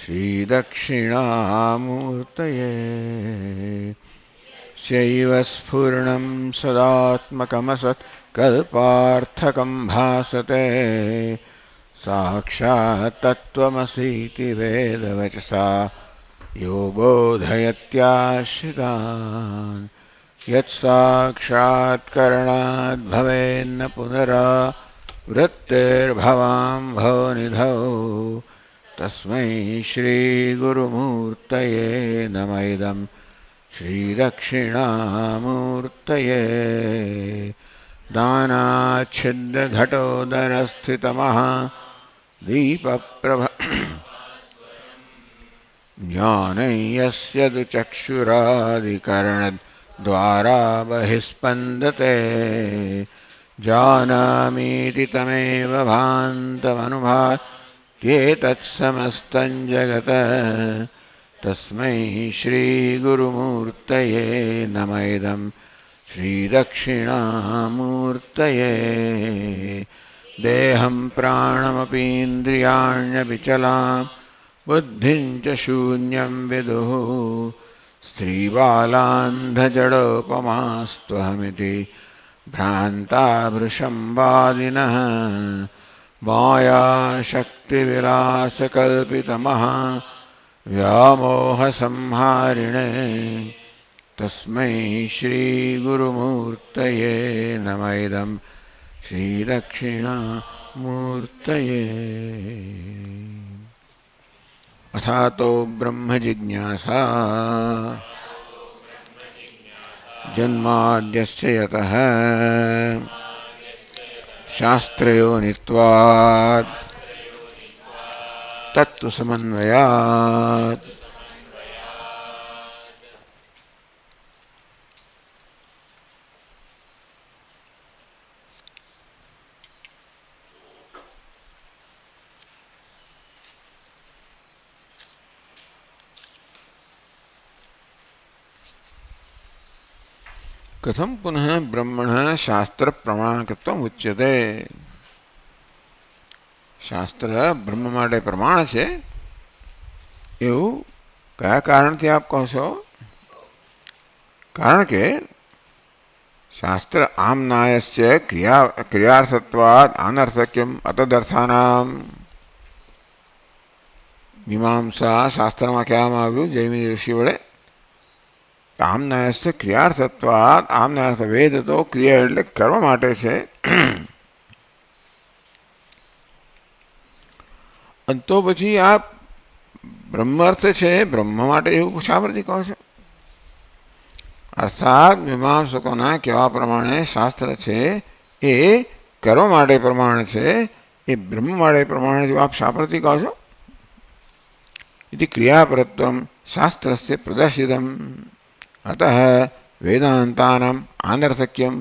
श्रीदक्षिणामूर्तये शैव स्फुरणं सदात्मकमसत्कल्पार्थकं भासते साक्षात् तत्त्वमसीति वेदवचसा यो बोधयत्याश्रितान् यत्साक्षात्करणाद् भवेन्न पुनरावृत्तिर्भवां भवनिधौ तस्मै श्रीगुरुमूर्तये नमः इदं श्रीदक्षिणामूर्तये दानाच्छिद्रघटोदरस्थितमः दीपप्रभ ज्ञानं यस्य तु चक्षुरादिकरणद्वारा बहिस्पन्दते जानामीति तमेव भान्तमनुभात्येतत्समस्तं जगत् तस्मै श्रीगुरुमूर्तये नमः इदं श्रीदक्षिणामूर्तये देहं प्राणमपीन्द्रियाण्यपि चलां बुद्धिं च शून्यं विदुः स्त्रीबालान्धजडोपमास्त्वहमिति भ्रान्ताभृशंवादिनः मायाशक्तिविलासकल्पितमः व्यामोहसंहारिणे तस्मै श्रीगुरुमूर्तये नमः इदं श्रीदक्षिणामूर्तये अथातो ब्रह्मजिज्ञासा जन्माद्यस्य यतः शास्त्रयोनित्वात् तत्त्वसमन्वयात् कथम पुनः ब्रह्मण शास्त्र प्रमाणकत्व उच्यते। शास्त्र ब्रह्म माटे प्रमाण छे एवं क्या कारण थी आप कहो छो? कारण के शास्त्र आमनायस्य क्रियार्थत्वात् अनर्थक्यम अतदर्थानाम मीमांसा शास्त्र में क्या आव्यु जैमिनी ऋषि वडे आमनायस्य क्रियार्थत्वात् आमनायर्थ वेद तो क्रिया एटले कर्म माटे छे तो पछी आ ब्रह्मार्थ छे ब्रह्म माटे एवं शा परथी कहो छो? अर्थात मीमांसकोना कहेवा प्रमाणे शास्त्र छे ए कर्म माटे प्रमाण छे ए ब्रह्म माटे प्रमाण जो आप शा परथी कहो छो? इति क्रियापरत्वं शास्त्रस्य प्रदर्शितम् अतः वेदांतानाम अनर्थक्यम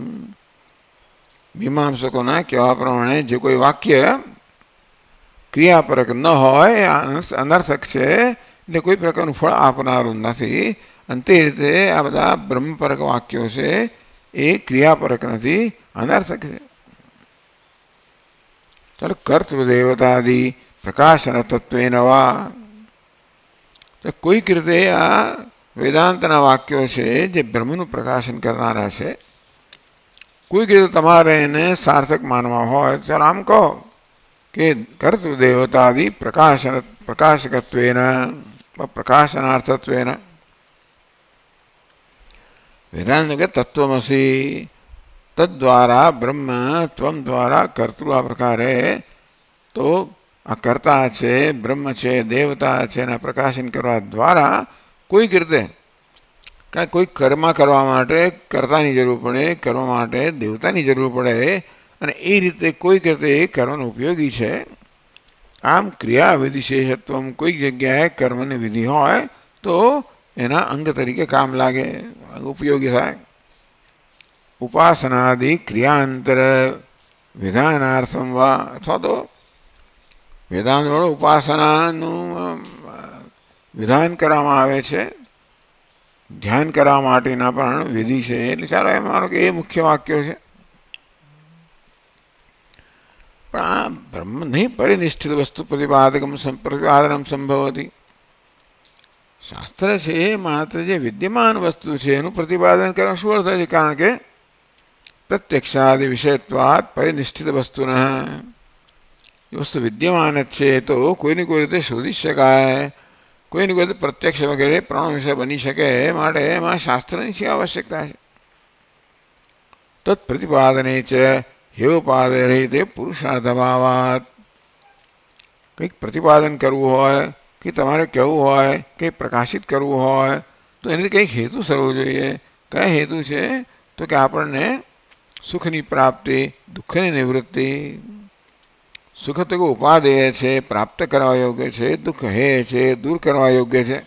मीमांसकोना कहेवा प्रमाणे जो कोई वाक्य क्रियापरक न होय अनर्थक छे એટલે કોઈ પ્રકારનું ફળ આપનારું નથી અને તે રીતે આ બધા બ્રહ્મપરક વાક્યો છે એ ક્રિયાપરક નથી અનર્થક છે. ચાલો કર્તૃદેવતાદિ પ્રકાશન તત્વેન વા તો કોઈક રીતે આ વેદાંતના વાક્યો છે જે બ્રહ્મનું પ્રકાશન કરનારા છે કોઈક રીતે તમારે એને સાર્થક માનવા હોય ચાલો આમ કહો કે કર્તૃદેવતાદિ પ્રકાશકત્વેન प्रकाशनार्थत्वेन वेदांत के तत्वमसि तद्वारा ब्रह्म त्वं द्वारा कर्तृ आ प्रकारे तो आ कर्ता छे ब्रह्म छे देवता छे ना प्रकाशन करवा द्वारा कोई रीते कोई कर्म करवा माटे कर्तानी जरूर पड़े कर्म माटे देवतानी जरूर पड़े अने ए रीते कोई रीते कर्मनो उपयोगी छे. आम क्रिया विधिशेषत्व कोई जगह कर्म ने विधि हो तो एना अंग तरीके काम लागे उपयोगी थाय. उपासनादि क्रियांतर विधानार्थम वा अथवा तो वेदांत वाळो उपासनानु विधान करामां आवे छे ध्यान करवा माटेना पण विधि छे એટલે ચાલો એમ માનો કે એ મુખ્ય વાક્યો છે પણ આ બ્રહ્મ નહીં પરિનિષ્ઠિત વસ્તુ प्रतिपादनम संभवति શાસ્ત્ર છે એ માત્ર જે વિદ્યમાન વસ્તુ છે એનું પ્રતિપાદન કરવા શું અર્થ છે? કારણ કે પ્રત્યક્ષાદિ વિષયત્વાત પરિનિષ્ઠિત વસ્તુના, એ વસ્તુ વિદ્યમાન જ છે તો કોઈની કોઈ રીતે શોધી શકાય, કોઈની કોઈ રીતે પ્રત્યક્ષ વગેરે પ્રમાણ વિષય બની શકે, માટે એમાં શાસ્ત્રની શી આવશ્યકતા છે? તત્ પ્રતિપાદને ચ હેવોપાદે તે પુરુષાર્થભાવાત, કંઈક પ્રતિપાદન કરવું હોય કે તમારે કહેવું હોય કે પ્રકાશિત કરવું હોય તો એનાથી કંઈક હેતુ સરવો જોઈએ. કયા હેતુ છે? તો કે આપણને સુખની પ્રાપ્તિ, દુઃખની નિવૃત્તિ. સુખ તો ઉપાદેય છે, પ્રાપ્ત કરવા યોગ્ય છે, દુઃખ હે છે, દૂર કરવા યોગ્ય છે.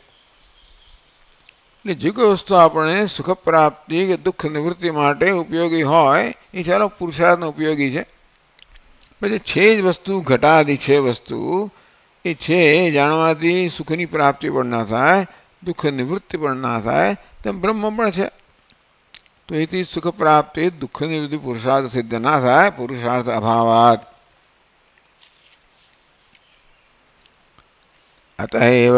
એટલે જે કોઈ વસ્તુ આપણે સુખ પ્રાપ્તિ કે દુઃખ નિવૃત્તિ માટે ઉપયોગી હોય એ ચાલો પુરુષાર્થનો ઉપયોગી છે. પછી છે જ વસ્તુ ઘટાદી છે વસ્તુ, એ છે જાણવાથી સુખની પ્રાપ્તિ પણ ના થાય, દુઃખ નિવૃત્તિ પણ ના થાય, તેમ બ્રહ્મ પણ છે. તો એથી સુખ પ્રાપ્તિ દુઃખ નિવૃત્તિ પુરુષાર્થ સિદ્ધ ના થાય, પુરુષાર્થ અભાવાત. અતએવ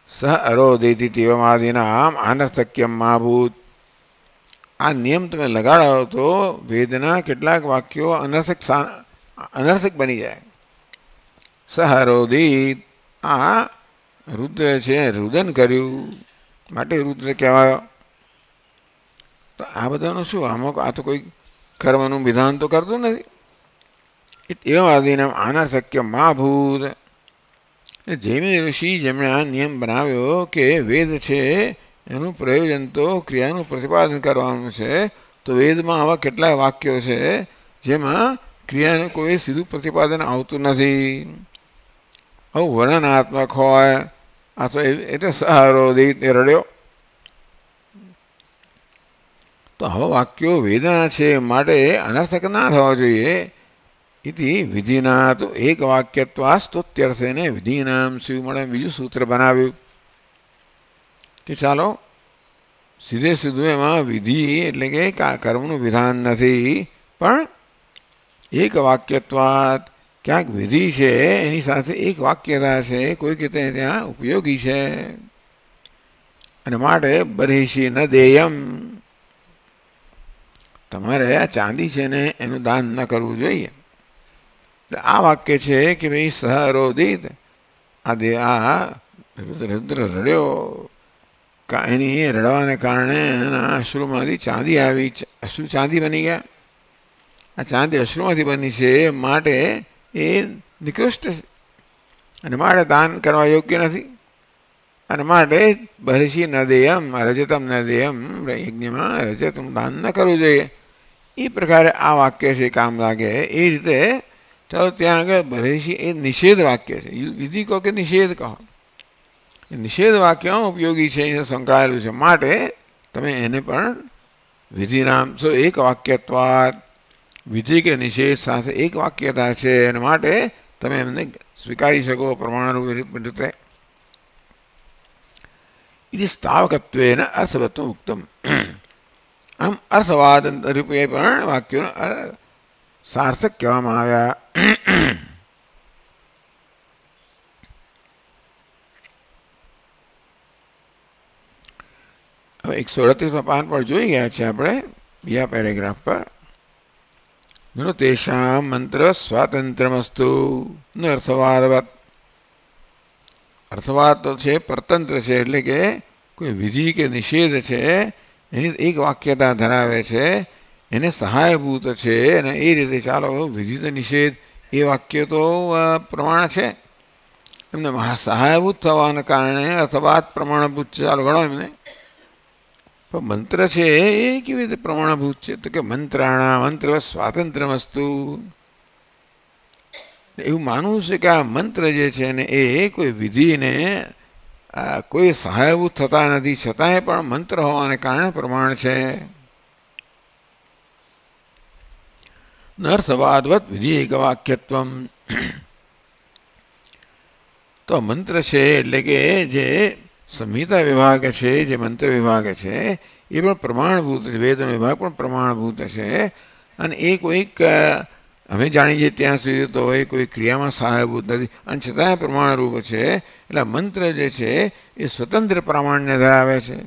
સહ અરોદેતિ તેવમાદિનામ અનર્થક્યમ માભૂત. આ નિયમ તમે લગાડો તો વેદના કેટલાક વાક્યો અનર્થક બની જાય. સહરોદિત, આ રુદ્ર છે, રુદન કર્યું માટે રુદ્ર કહેવાયો. તો આ બધાનું શું? આમાં આ તો કોઈ કર્મનું વિધાન તો કરતું નથી. એવા આદિનામ અનર્થક્ય માભૂત. જૈમિની ઋષિ જેમણે આ નિયમ બનાવ્યો કે વેદ છે એનું પ્રયોજન તો ક્રિયાનું પ્રતિપાદન કરવાનું છે, તો વેદમાં આવા કેટલાય વાક્યો છે જેમાં ક્રિયાનું કોઈ સીધું પ્રતિપાદન આવતું નથી. આવું વર્ણનાત્મક હોય અથવા એટલે સહારોદિત રડ્યો. તો આવા વાક્યો વેદના છે માટે અનર્થક ના થવા જોઈએ. ઇતિ વિધિના તો એક વાક્યત્વા સ્તુત્યર્થેને વિધિનામ શિવ મળે બીજું સૂત્ર બનાવ્યું કે ચાલો સીધે સીધું એમાં વિધિ એટલે કે કર્મનું વિધાન નથી, પણ એક વાક્યત્વાત ક્યાંક વિધિ છે એની સાથે એક વાક્યતા છે, કોઈક રીતે ત્યાં ઉપયોગી છે. અને માટે બરહિષી ન દેયમ, તમારે આ ચાંદી છે ને એનું દાન ન કરવું જોઈએ. આ વાક્ય છે કે ભાઈ સહરોદિત, આ રુદ્ર રડ્યો, એની રડવાને કારણે એના અશ્રુમાંથી ચાંદી આવી, અશ્રુ ચાંદી બની ગયા. આ ચાંદી અશ્રુમાંથી બની છે માટે એ નિકૃષ્ટ છે અને માટે દાન કરવા યોગ્ય નથી. અને માટે બરહિષી ન દેયમ રજતમ ન દેયમ, યજ્ઞમાં રજતમ દાન ન કરવું જોઈએ. એ પ્રકારે આ વાક્ય છે કામ લાગે. એ રીતે ચાલો ત્યાં આગળ બરહિષી એ નિષેધ વાક્ય છે, વિધિ કહો કે નિષેધ કહો, નિષેધ વાક્ય ઉપયોગી છે, એને સંકળાયેલું છે, માટે તમે એને પણ વિધિનામ તો એક વાક્યત્વાદ, વિધિ કે નિષેધ સાથે એક વાક્યતા છે અને માટે તમે એમને સ્વીકારી શકો પ્રમાણરૂપ રીતે. એ સ્થાવકત્વેન અર્થવત્વ ઉક્તમ. આમ અર્થવાદ રૂપે પણ વાક્યોનો સાર્થક કહેવામાં આવ્યા. હવે 138 પાન પર જોઈ ગયા છે આપણે બીજા પેરેગ્રાફ પર. તેષામ મંત્ર સ્વાતંત્ર્યમસ્તુ ન અર્થવાદવત. અર્થવાદ તો છે પરતંત્ર છે, એટલે કે કોઈ વિધિ કે નિષેધ છે એની એક વાક્યતા ધરાવે છે, એને સહાયભૂત છે. અને એ રીતે ચાલો વિધિ તો નિષેધ એ વાક્ય તો પ્રમાણ છે, એમને સહાયભૂત થવાના કારણે અર્થવાદ પ્રમાણભૂત છે. ચાલો ગણો એમને. પણ મંત્ર છે એ કેવી રીતે પ્રમાણભૂત છે? તો કે મંત્રાણા મંત્ર સ્વાતંત્ર્યમસ્તુ. એવું માનવું છે કે આ મંત્ર જે છે ને એ કોઈ વિધિને કોઈ સહાયભૂત થતા નથી, છતાંય પણ મંત્ર હોવાને કારણે પ્રમાણ છે. નર્થવાદવત વિધિ એક વાક્યત્વમ. તો મંત્ર છે એટલે કે જે સંહિતા વિભાગ છે, જે મંત્ર વિભાગ છે એ પણ પ્રમાણભૂત છે, વેદનો વિભાગ પણ પ્રમાણભૂત છે. અને એ કોઈક અમે જાણીએ ત્યાં સુધી તો એ કોઈ ક્રિયામાં સહાયભૂત નથી અને છતાંય પ્રમાણરૂપ છે. એટલે મંત્ર જે છે એ સ્વતંત્ર પ્રામાણ્ય ધરાવે છે,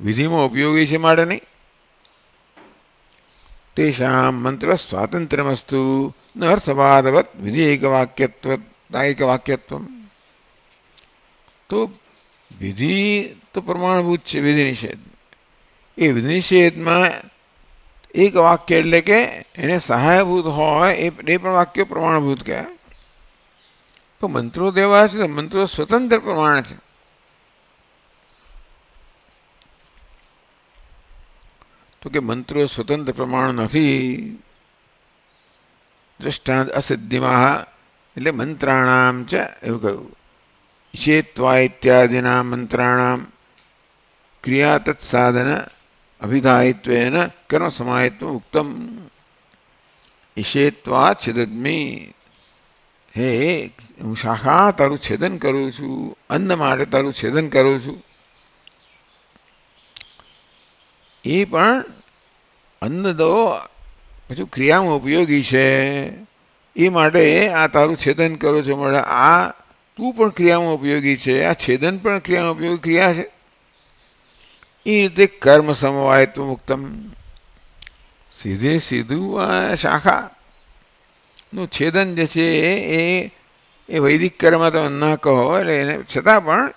વિધિમાં ઉપયોગી છે માટે નહીં. તેષામ મંત્ર સ્વાતંત્ર્યમસ્તુ ન અર્થવાદવત વિધિ એકવાક્યત્વ. તો વિધિ તો પ્રમાણભૂત છે. વિધિ નિષેધ, એ વિધિ નિષેધમાં એક વાક્ય એટલે કે એને સહાયભૂત હોય એ પણ વાક્યો પ્રમાણભૂત કહેવાય. તો મંત્રો દેવા છે, મંત્રો સ્વતંત્ર પ્રમાણ છે. તો કે મંત્રો સ્વતંત્ર પ્રમાણ નથી. દૃષ્ટાંત અસિદ્ધિમાં એટલે મંત્રાણામ છે એવું કહ્યું. ઈશેત્વા ઇત્યાદિના મંત્રાણામ ક્રિયા તત્સાધન અભિધાયિત્વેન કર્મ સમાયિત્વ ઉક્તમ. ઈશેત્વા છેદમી, હે હું શાખા તારું છેદન કરું છું, અન્ન માટે તારું છેદન કરું છું. એ પણ અન્ન દો પછી ક્રિયામાં ઉપયોગી છે એ માટે આ તારું છેદન કરું છું. મળે આ તું પણ ક્રિયામાં ઉપયોગી છે, આ છેદન પણ ક્રિયામાં ઉપયોગી ક્રિયા છે. એ રીતે કર્મ સમવાયત્વ મુક્તમ, સીધે સીધું આ શાખાનું છેદન જે છે એ વૈદિક કર્મ તમે ન કહો, એટલે એને છતાં પણ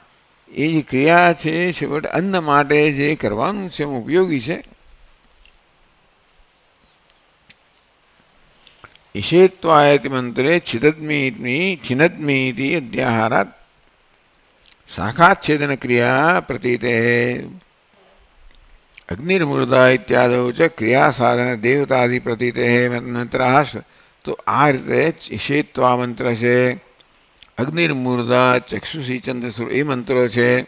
એ જે ક્રિયા છે છેવટે અન્ન માટે જે કરવાનું છે એમાં ઉપયોગી છે. ઈશેત્વાયતિ મંત્રે છિનદ્મીતિ અધ્યાહારાત શાખાચ્છેદન ક્રિયા પ્રતીતે અગ્નિર્મૂર્ધા ઇત્યાદો ચ ક્રિયા સાધન દેવતાદિ પ્રતીતે મંત્રાશ. તો આ રીતે ઈશેત્વા મંત્ર છે, અગ્નિર્મૂર્ધા ચક્ષુષી ચંદ્રસુર એ મંત્રો છે,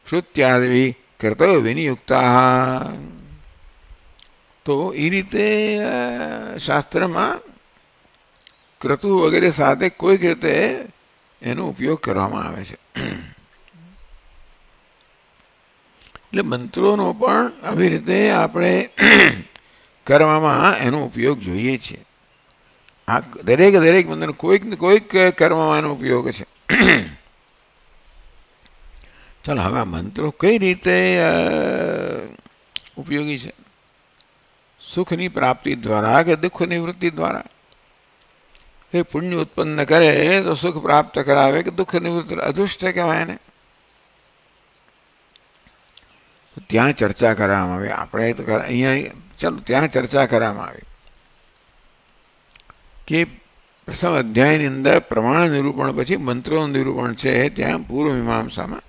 શ્રુત્યાદિ કર્તવ્ય વિનિયુક્તા. તો એ રીતે શાસ્ત્રમાં ક્રતુ વગેરે સાથે કોઈક રીતે એનો ઉપયોગ કરવામાં આવે છે. એટલે મંત્રોનો પણ આવી રીતે આપણે કર્મમાં એનો ઉપયોગ જોઈએ છીએ. આ દરેક મંત્ર કોઈક ને કોઈક કર્મમાં એનો ઉપયોગ છે. ચાલો હવે આ મંત્રો કઈ રીતે ઉપયોગી છે? સુખની પ્રાપ્તિ દ્વારા કે દુઃખ નિવૃત્તિ દ્વારા. એ પુણ્ય ઉત્પન્ન કરે તો સુખ પ્રાપ્ત કરાવે કે દુઃખ નિવૃત્તિ, અદૃષ્ટ કહેવાય એને. ત્યાં ચર્ચા કરવામાં આવી. આપણે તો અહીંયા ચાલો ત્યાં ચર્ચા કરવામાં આવી કે પ્રથમ અધ્યાયની અંદર પ્રમાણ નિરૂપણ પછી મંત્રોનું નિરૂપણ છે. ત્યાં પૂર્વ મીમાંસામાં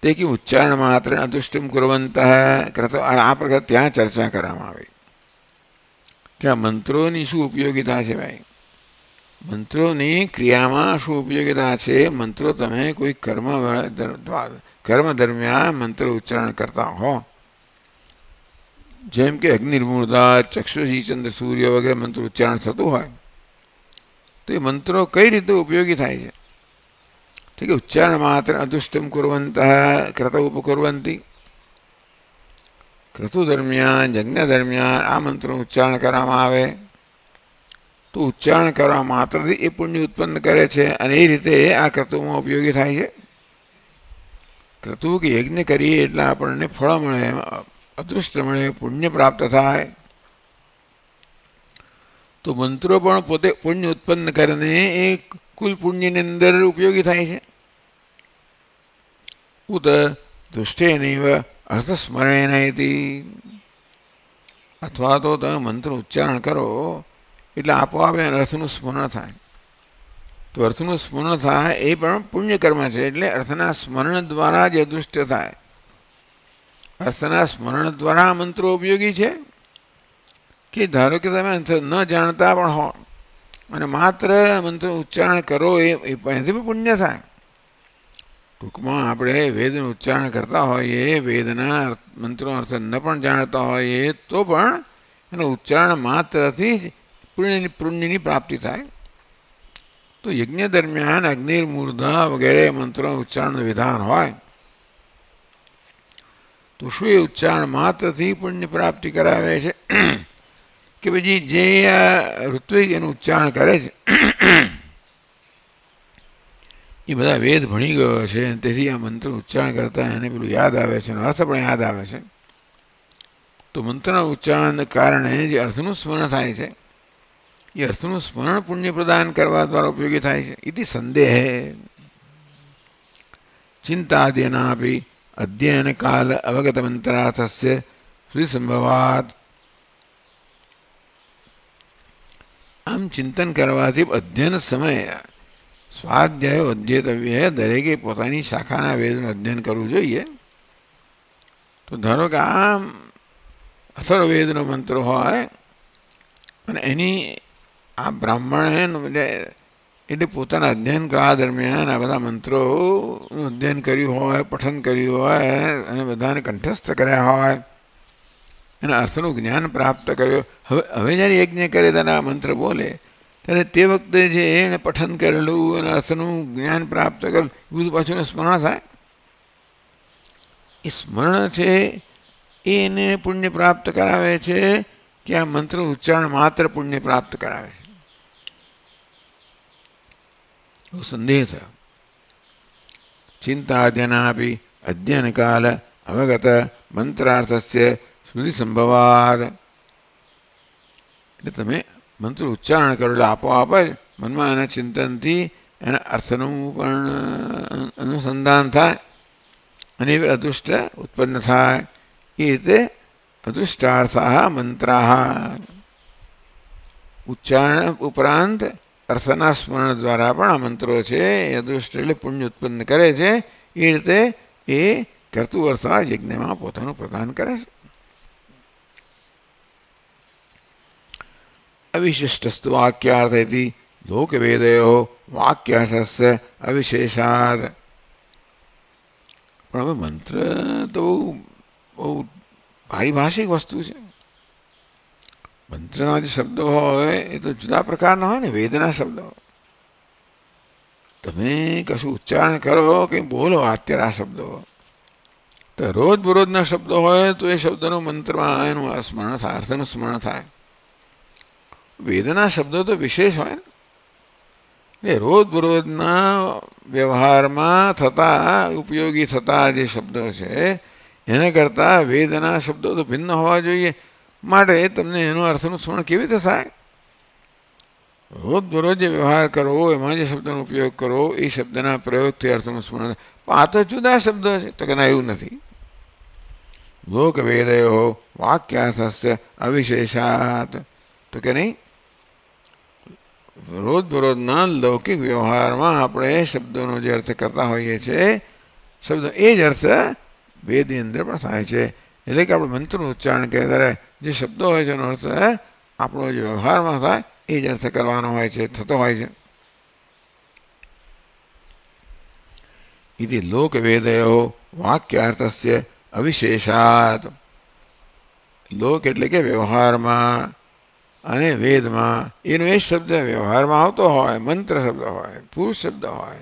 તે કે ઉચ્ચારણ માત્ર અદૃષ્ટમ કુર્વંત કરતો આ પ્રકાર ત્યાં ચર્ચા કરવામાં આવી કે આ મંત્રોની શું ઉપયોગિતા છે. ભાઈ, મંત્રોની ક્રિયામાં શું ઉપયોગિતા છે? મંત્રો તમે કોઈ કર્મ દરમિયાન મંત્ર ઉચ્ચારણ કરતા હો, જેમ કે અગ્નિર્મૂર્ધા ચક્ષુષી ચંદ્ર સૂર્ય વગેરે મંત્ર ઉચ્ચારણ થતું હોય તો એ મંત્રો કઈ રીતે ઉપયોગી થાય છે? ઠીક છે, ઉચ્ચારણ માત્ર અદુષ્ટમ કુર્વંત ક્રત ઉપકુર્વંતી. ક્રતુ દરમિયાન યજ્ઞ દરમિયાન આ મંત્રનું ઉચ્ચારણ કરવામાં આવે તો ઉચ્ચારણ કરવા માત્રથી એ પુણ્ય ઉત્પન્ન કરે છે અને એ રીતે આ ક્રતુમાં ઉપયોગી થાય છે. ક્રતુ કે યજ્ઞ કરીએ એટલે આપણને ફળ મળે, અદૃષ્ટ મળે, પુણ્ય પ્રાપ્ત થાય. તો મંત્રો પણ પોતે પુણ્ય ઉત્પન્ન કરીને એ કુલ પુણ્યની અંદર ઉપયોગી થાય છે. ઉત દુષ્ટેનૈવ અર્થસ્મરેણ ઇતિ, અથવા તો તમે મંત્ર ઉચ્ચારણ કરો એટલે આપોઆપ અર્થનું સ્મરણ થાય. તો અર્થનું સ્મરણ થાય એ પણ પુણ્યકર્મ છે. એટલે અર્થના સ્મરણ દ્વારા જ અદૃષ્ટ થાય. અર્થના સ્મરણ દ્વારા મંત્રો ઉપયોગી છે કે ધારો કે તમે ન જાણતા પણ હો અને માત્ર મંત્ર ઉચ્ચારણ કરો એ એનાથી પણ પુણ્ય થાય. ટૂંકમાં આપણે વેદનું ઉચ્ચારણ કરતા હોઈએ, વેદના મંત્રનો અર્થ ન પણ જાણતા હોઈએ તો પણ એનું ઉચ્ચારણ માત્રથી જ પુણ્યની પ્રાપ્તિ થાય. તો તો યજ્ઞ દરમિયાન અગ્નિર્મૂર્ધા વગેરે મંત્રો ઉચ્ચારણ વિધાન હોય તો શું એ ઉચ્ચારણ માત્રથી પુણ્ય પ્રાપ્તિ કરાવે છે કે પછી જે ઋત્વિક એનું ઉચ્ચારણ કરે છે એ બધા વેદ ભણી ગયો છે તેથી આ મંત્ર ઉચ્ચારણ કરતા એને પેલું યાદ આવે છે અને અર્થ પણ યાદ આવે છે. તો મંત્રના ઉચ્ચારણને કારણે જે અર્થનું સ્મરણ થાય છે એ અર્થનું સ્મરણ પુણ્ય પ્રદાન કરવા દ્વારા ઉપયોગી થાય છે. ઇતિ સંદેહે ચિંતાદીનાપી અધ્યયન કાલ અવગત મંત્રાર્થસ્ય શ્રીસંભવાત. આમ ચિંતન કરવાથી અધ્યયન સમય સ્વાધ્યાય અધ્યેતવ્ય દરેકે પોતાની શાખાના વેદનું અધ્યયન કરવું જોઈએ. તો ધારો કે આમ અથર્વવેદનો મંત્ર હોય અને એની આ બ્રાહ્મણે એટલે પોતાના અધ્યયન કાળ દરમિયાન આ બધા મંત્રોનું અધ્યયન કર્યું હોય, પઠન કર્યું હોય અને બધાને કંઠસ્થ કર્યા હોય, એના અર્થનું જ્ઞાન પ્રાપ્ત કર્યું. હવે જ્યારે યજ્ઞ કરે ત્યારે આ મંત્ર બોલે ત્યારે તે વખતે જે એને પઠન કરેલું અને અર્થનું જ્ઞાન પ્રાપ્ત કરેલું એ બધું પાછું સ્મરણ થાય. એ સ્મરણ છે એ એને પુણ્ય પ્રાપ્ત કરાવે છે કે આ મંત્ર ઉચ્ચારણ માત્ર પુણ્ય પ્રાપ્ત કરાવે છે? સંદેહ થયો. ચિંતાદ્યનાપી અધ્યયન કાલ અવગત મંત્રાર્થસ્ય સ્મૃતિ સંભવાદ. એટલે તમે મંત્ર ઉચ્ચારણ કરો એટલે આપોઆપ જ મનમાં એના ચિંતનથી એના અર્થનું પણ અનુસંધાન થાય અને એ અદૃષ્ટ ઉત્પન્ન થાય. એ રીતે અદૃષ્ટાર્થા મંત્રાહ ઉચ્ચારણ ઉપરાંત અર્થના સ્મરણ દ્વારા પણ આ મંત્રો છે એ અદૃષ્ટ એટલે પુણ્ય ઉત્પન્ન કરે છે. એ રીતે એ કરતું અર્થ યજ્ઞમાં પોતાનું પ્રદાન કરે છે. અવિશિષ્ટસ્તુ વાક્યાર્થેથી લોકવેદયો વાક્યાર્થસ્ય અવિશેષાદ. પણ હવે મંત્ર તો બહુ પારિભાષિક વસ્તુ છે. મંત્રના જે શબ્દો હોય એ તો જુદા પ્રકારના હોય ને, વેદના શબ્દો. તમે કશું ઉચ્ચારણ કરો કે બોલો અત્યારે આ શબ્દો તો રોજ બરોજના શબ્દો હોય તો એ શબ્દનું મંત્રમાં એનું સ્મરણ થાય, અર્થનું સ્મરણ થાય. વેદના શબ્દો તો વિશેષ હોય ને, એ રોજ બરોજના વ્યવહારમાં થતા ઉપયોગી થતા જે શબ્દો છે એના કરતાં વેદના શબ્દો તો ભિન્ન હોવા જોઈએ. માટે તમને એનું અર્થનું સ્મરણ કેવી રીતે થાય? રોજ બરોજ જે વ્યવહાર કરવો એમાં જે શબ્દનો ઉપયોગ કરવો એ શબ્દના પ્રયોગથી અર્થનું સ્મરણ. પણ આ તો જુદા શબ્દો છે. તો કે ના, એવું નથી. લોકવેદયો વાક્યાર્થસ્ય અવિશેષાત. તો કે નહીં, રોજ બરોજના લૌકિક વ્યવહારમાં આપણે શબ્દોનો જે અર્થ કરતા હોઈએ છીએ શબ્દો એ જ અર્થ વેદની અંદર પણ થાય છે. એટલે કે આપણે મંત્રનું ઉચ્ચારણ કરીએ ત્યારે જે શબ્દો હોય છે એનો અર્થ આપણો જે વ્યવહારમાં થાય એ જ અર્થ કરવાનો હોય છે, થતો હોય છે. ઇતિ લોકવેદયો વાક્યાર્થસ્ય અવિશેષાત. લોક એટલે કે વ્યવહારમાં અને વેદમાં એનો એ શબ્દ વ્યવહારમાં આવતો હોય, મંત્ર શબ્દ હોય, પુરુષ શબ્દ હોય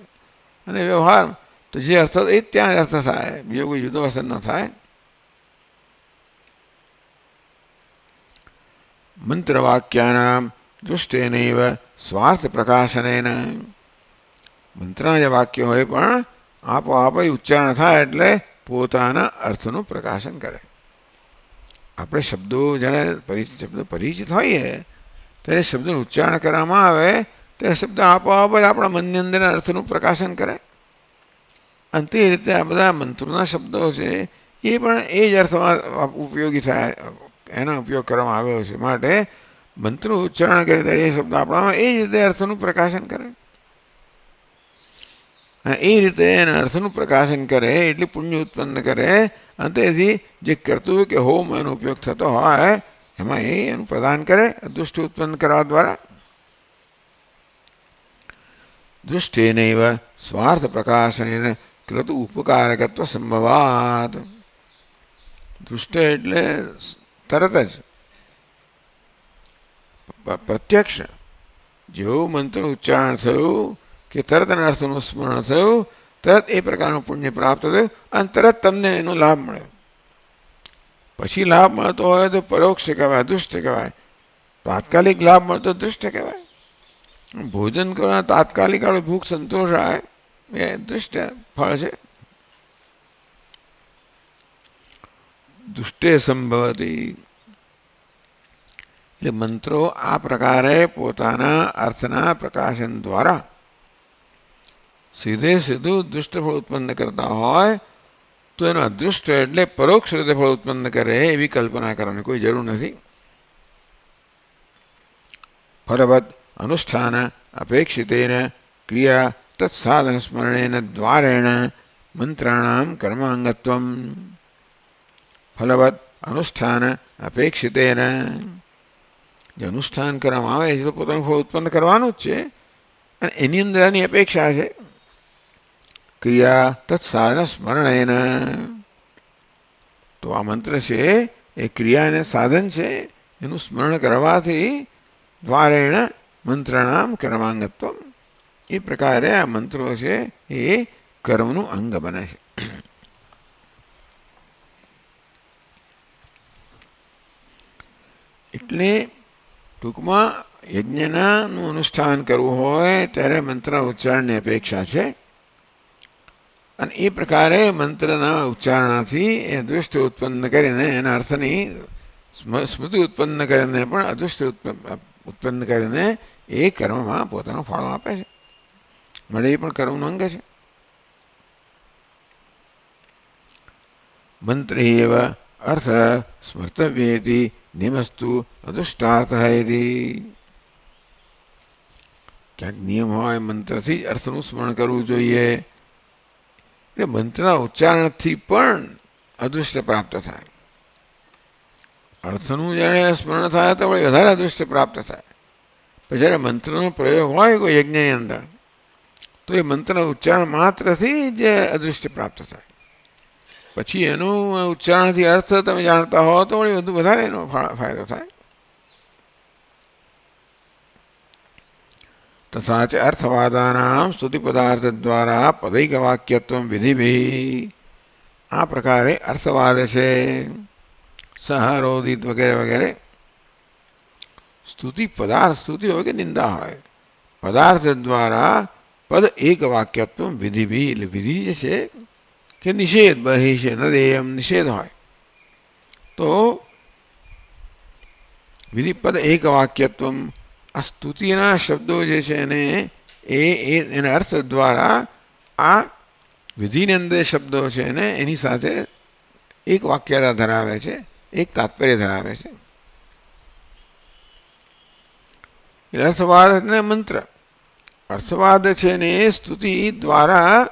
અને વ્યવહાર તો જે અર્થ એ ત્યાં અર્થ થાય, બીજો કોઈ જુદો અર્થ ન થાય. મંત્રવાક્યાનામ દૃષ્ટેનૈવ સ્વાર્થ પ્રકાશનેન. મંત્રના જે વાક્ય હોય પણ આપોઆપ ઉચ્ચારણ થાય એટલે પોતાના અર્થનું પ્રકાશન કરે. આપણે શબ્દો જ્યારે શબ્દો પરિચિત હોઈએ ત્યારે શબ્દનું ઉચ્ચારણ કરવામાં આવે ત્યારે શબ્દ આપોઆપ જ આપણા મનની અંદર અર્થનું પ્રકાશન કરે. અને તે રીતે આ બધા મંત્રોના શબ્દો છે એ પણ એ જ અર્થમાં ઉપયોગી થાય, એનો ઉપયોગ કરવામાં આવ્યો છે. માટે મંત્રનું ઉચ્ચારણ કરે ત્યારે એ શબ્દ આપણામાં એ જ રીતે અર્થનું પ્રકાશન કરે. એ રીતે એના અર્થનું પ્રકાશન કરે એટલે પુણ્ય ઉત્પન્ન કરે. અને તેથી જે કર્તવ્ય કે હોમ એનો ઉપયોગ થતો હોય એમાં એનું પ્રદાન કરે દૃષ્ટિ ઉત્પન્ન કરવા દ્વારા. દૃષ્ટેનૈવ સ્વાર્થ પ્રકાશનેન કૃતુ ઉપકારકત્વ સંભવાત. દૃષ્ટ એટલે તરત જ પ્રત્યક્ષ જેવું મંત્રનું ઉચ્ચારણ થયું કે તરત એના અર્થનું સ્મરણ થયું, તરત એ પ્રકારનું પુણ્ય પ્રાપ્ત થયું અને તરત તમને એનો લાભ મળ્યો. પછી લાભ મળતો હોય તો પરોક્ષ કહેવાય, અદૃષ્ટ કહેવાય. તાત્કાલિક લાભ મળતો દૃષ્ટ કહેવાય. ભોજન કરવા તાત્કાલિક આપણે ભૂખ સંતોષાય એ દૃષ્ટ ફળ છે. દુષ્ટે સંભવતી એટલે મંત્રો આ પ્રકારે પોતાના અર્થના પ્રકાશન દ્વારા સીધે સીધું દુષ્ટ ફળ ઉત્પન્ન કરતા હોય તો એનો અદૃષ્ટ એટલે પરોક્ષ રીતે ફળ ઉત્પન્ન કરે એવી કલ્પના કરવાની કોઈ જરૂર નથી. ફલવદ અનુષ્ઠાન અપેક્ષિતેન ક્રિયા તત્સાધન સ્મરણેન દ્વારેણ મંત્રાણામ કર્માંગત્વમ. ફલવદ અનુષ્ઠાન અપેક્ષિતેન જે અનુષ્ઠાન કરવામાં આવે છે તો પોતાનું ફળ ઉત્પન્ન કરવાનું જ છે અને એની અંદર એની અપેક્ષા છે. ક્રિયા તત્સાધન સ્મરણેન તો આ મંત્ર છે એ ક્રિયા અને સાધન છે, એનું સ્મરણ કરવાથી દ્વારેણ મંત્રાણામ કર્માંગત્વમ એ પ્રકારે આ મંત્રો છે એ કર્મનું અંગ બને છે. એટલે ટૂંકમાં યજ્ઞનું અનુષ્ઠાન કરવું હોય ત્યારે મંત્ર ઉચ્ચારણની અપેક્ષા છે અને એ પ્રકારે મંત્રના ઉચ્ચારણાથી એ દૃષ્ટિ ઉત્પન્ન કરીને એના અર્થની સ્મૃતિ ઉત્પન્ન કરીને પણ અદૃષ્ટિ ઉત્પન્ન કરીને એ કર્મમાં પોતાનો ફાળો આપે છે. મળે એ પણ કર્મનું અંગ છે. મંત્રી એવ અર્થ સ્મર્તવ્યેતિ નિયમસ્તુ અદૃષ્ટાર્થ હેતી. ક્યાંક નિયમ હોય મંત્રથી જ અર્થનું સ્મરણ કરવું જોઈએ. એટલે મંત્રના ઉચ્ચારણથી પણ અદૃષ્ટ પ્રાપ્ત થાય. અર્થનું જ્યારે સ્મરણ થાય તો વધારે અદૃષ્ટ પ્રાપ્ત થાય. પછી જ્યારે મંત્રનો પ્રયોગ હોય કોઈ યજ્ઞની અંદર તો એ મંત્રના ઉચ્ચારણ માત્રથી જ અદૃષ્ટ પ્રાપ્ત થાય. પછી એનું ઉચ્ચારણથી અર્થ તમે જાણતા હો તો વધુ વધારે એનો ફાયદો થાય. તથા ચ અર્થવાદાનામ સ્તુતિ પદાર્થ દ્વારા પદૈક વાક્યત્વ વિધિભિ. આ પ્રકારે અર્થવાદ છે સહરોદિત વગેરે વગેરે સ્તુતિ પદાર્થ, સ્તુતિ હોય કે નિંદા હોય, પદાર્થ દ્વારા પદ એક વાક્યત્વ વિધિભિ એટલે વિધિ જે છે કે નિષેધ બહિષે ન દેયમ નિષેધ હોય તો વિધિ પદ એક વાક્યત્વ. આ સ્તુતિના શબ્દો જે છે એને એના અર્થ દ્વારા આ વિધિની અંદર શબ્દો છે એને એની સાથે એક વાક્યતા ધરાવે છે, એક તાત્પર્ય ધરાવે છે. એટલે અર્થવાદ ને મંત્ર અર્થવાદ છે ને એ સ્તુતિ દ્વારા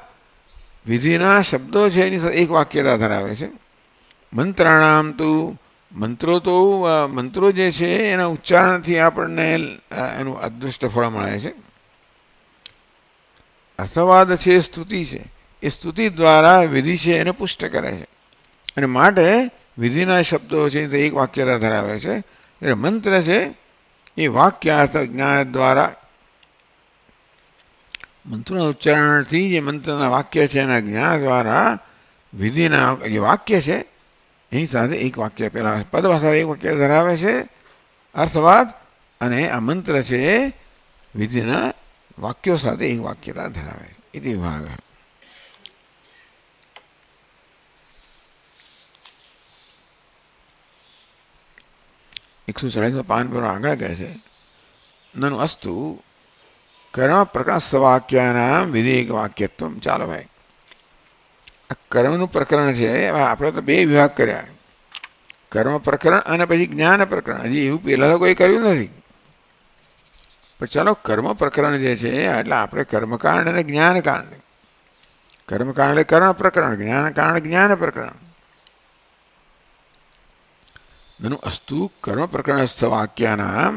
વિધિના શબ્દો છે એની સાથે એક વાક્યતા ધરાવે છે. મંત્રાણામ તો મંત્રો જે છે એના ઉચ્ચારણથી આપણને એનું અદૃષ્ટ ફળ મળે છે. અર્થવાદ છે સ્તુતિ છે, એ સ્તુતિ દ્વારા વિધિ છે એને પુષ્ટ કરે છે અને માટે વિધિના શબ્દો છે તો એક વાક્યતા ધરાવે છે. એટલે મંત્ર છે એ વાક્યાર્થ જ્ઞાન દ્વારા મંત્રના ઉચ્ચારણથી જે મંત્રના વાક્ય છે એના જ્ઞાન દ્વારા વિધિના જે વાક્ય છે એની સાથે એક વાક્ય પહેલાં પદ સાથે એક વાક્ય ધરાવે છે અર્થવાદ, અને આ મંત્ર છે વિધિના વાક્યો સાથે એક વાક્યતા ધરાવે છે. ઇતિ વિભાગ 140 પાન પર આગળ કહે છે નનુ અસ્તુ કર્મ પ્રકાશ વાક્યાનામ વિધિ એક વાક્યત્વ. ચાલો ભાઈ, આ કર્મનું પ્રકરણ છે. આપણે તો બે વિભાગ કર્યા, કર્મ પ્રકરણ અને પછી જ્ઞાન પ્રકરણ. હજી એવું પહેલાં તો કોઈ કર્યું નથી, પણ ચાલો કર્મ પ્રકરણ જે છે એટલે આપણે કર્મકાંડ અને જ્ઞાનકાંડ. કર્મકાંડ એટલે કર્મ પ્રકરણ, જ્ઞાનકાંડ જ્ઞાન પ્રકરણ. નનુ અસ્તુ કર્મ પ્રકરણસ્થ વાક્યાનામ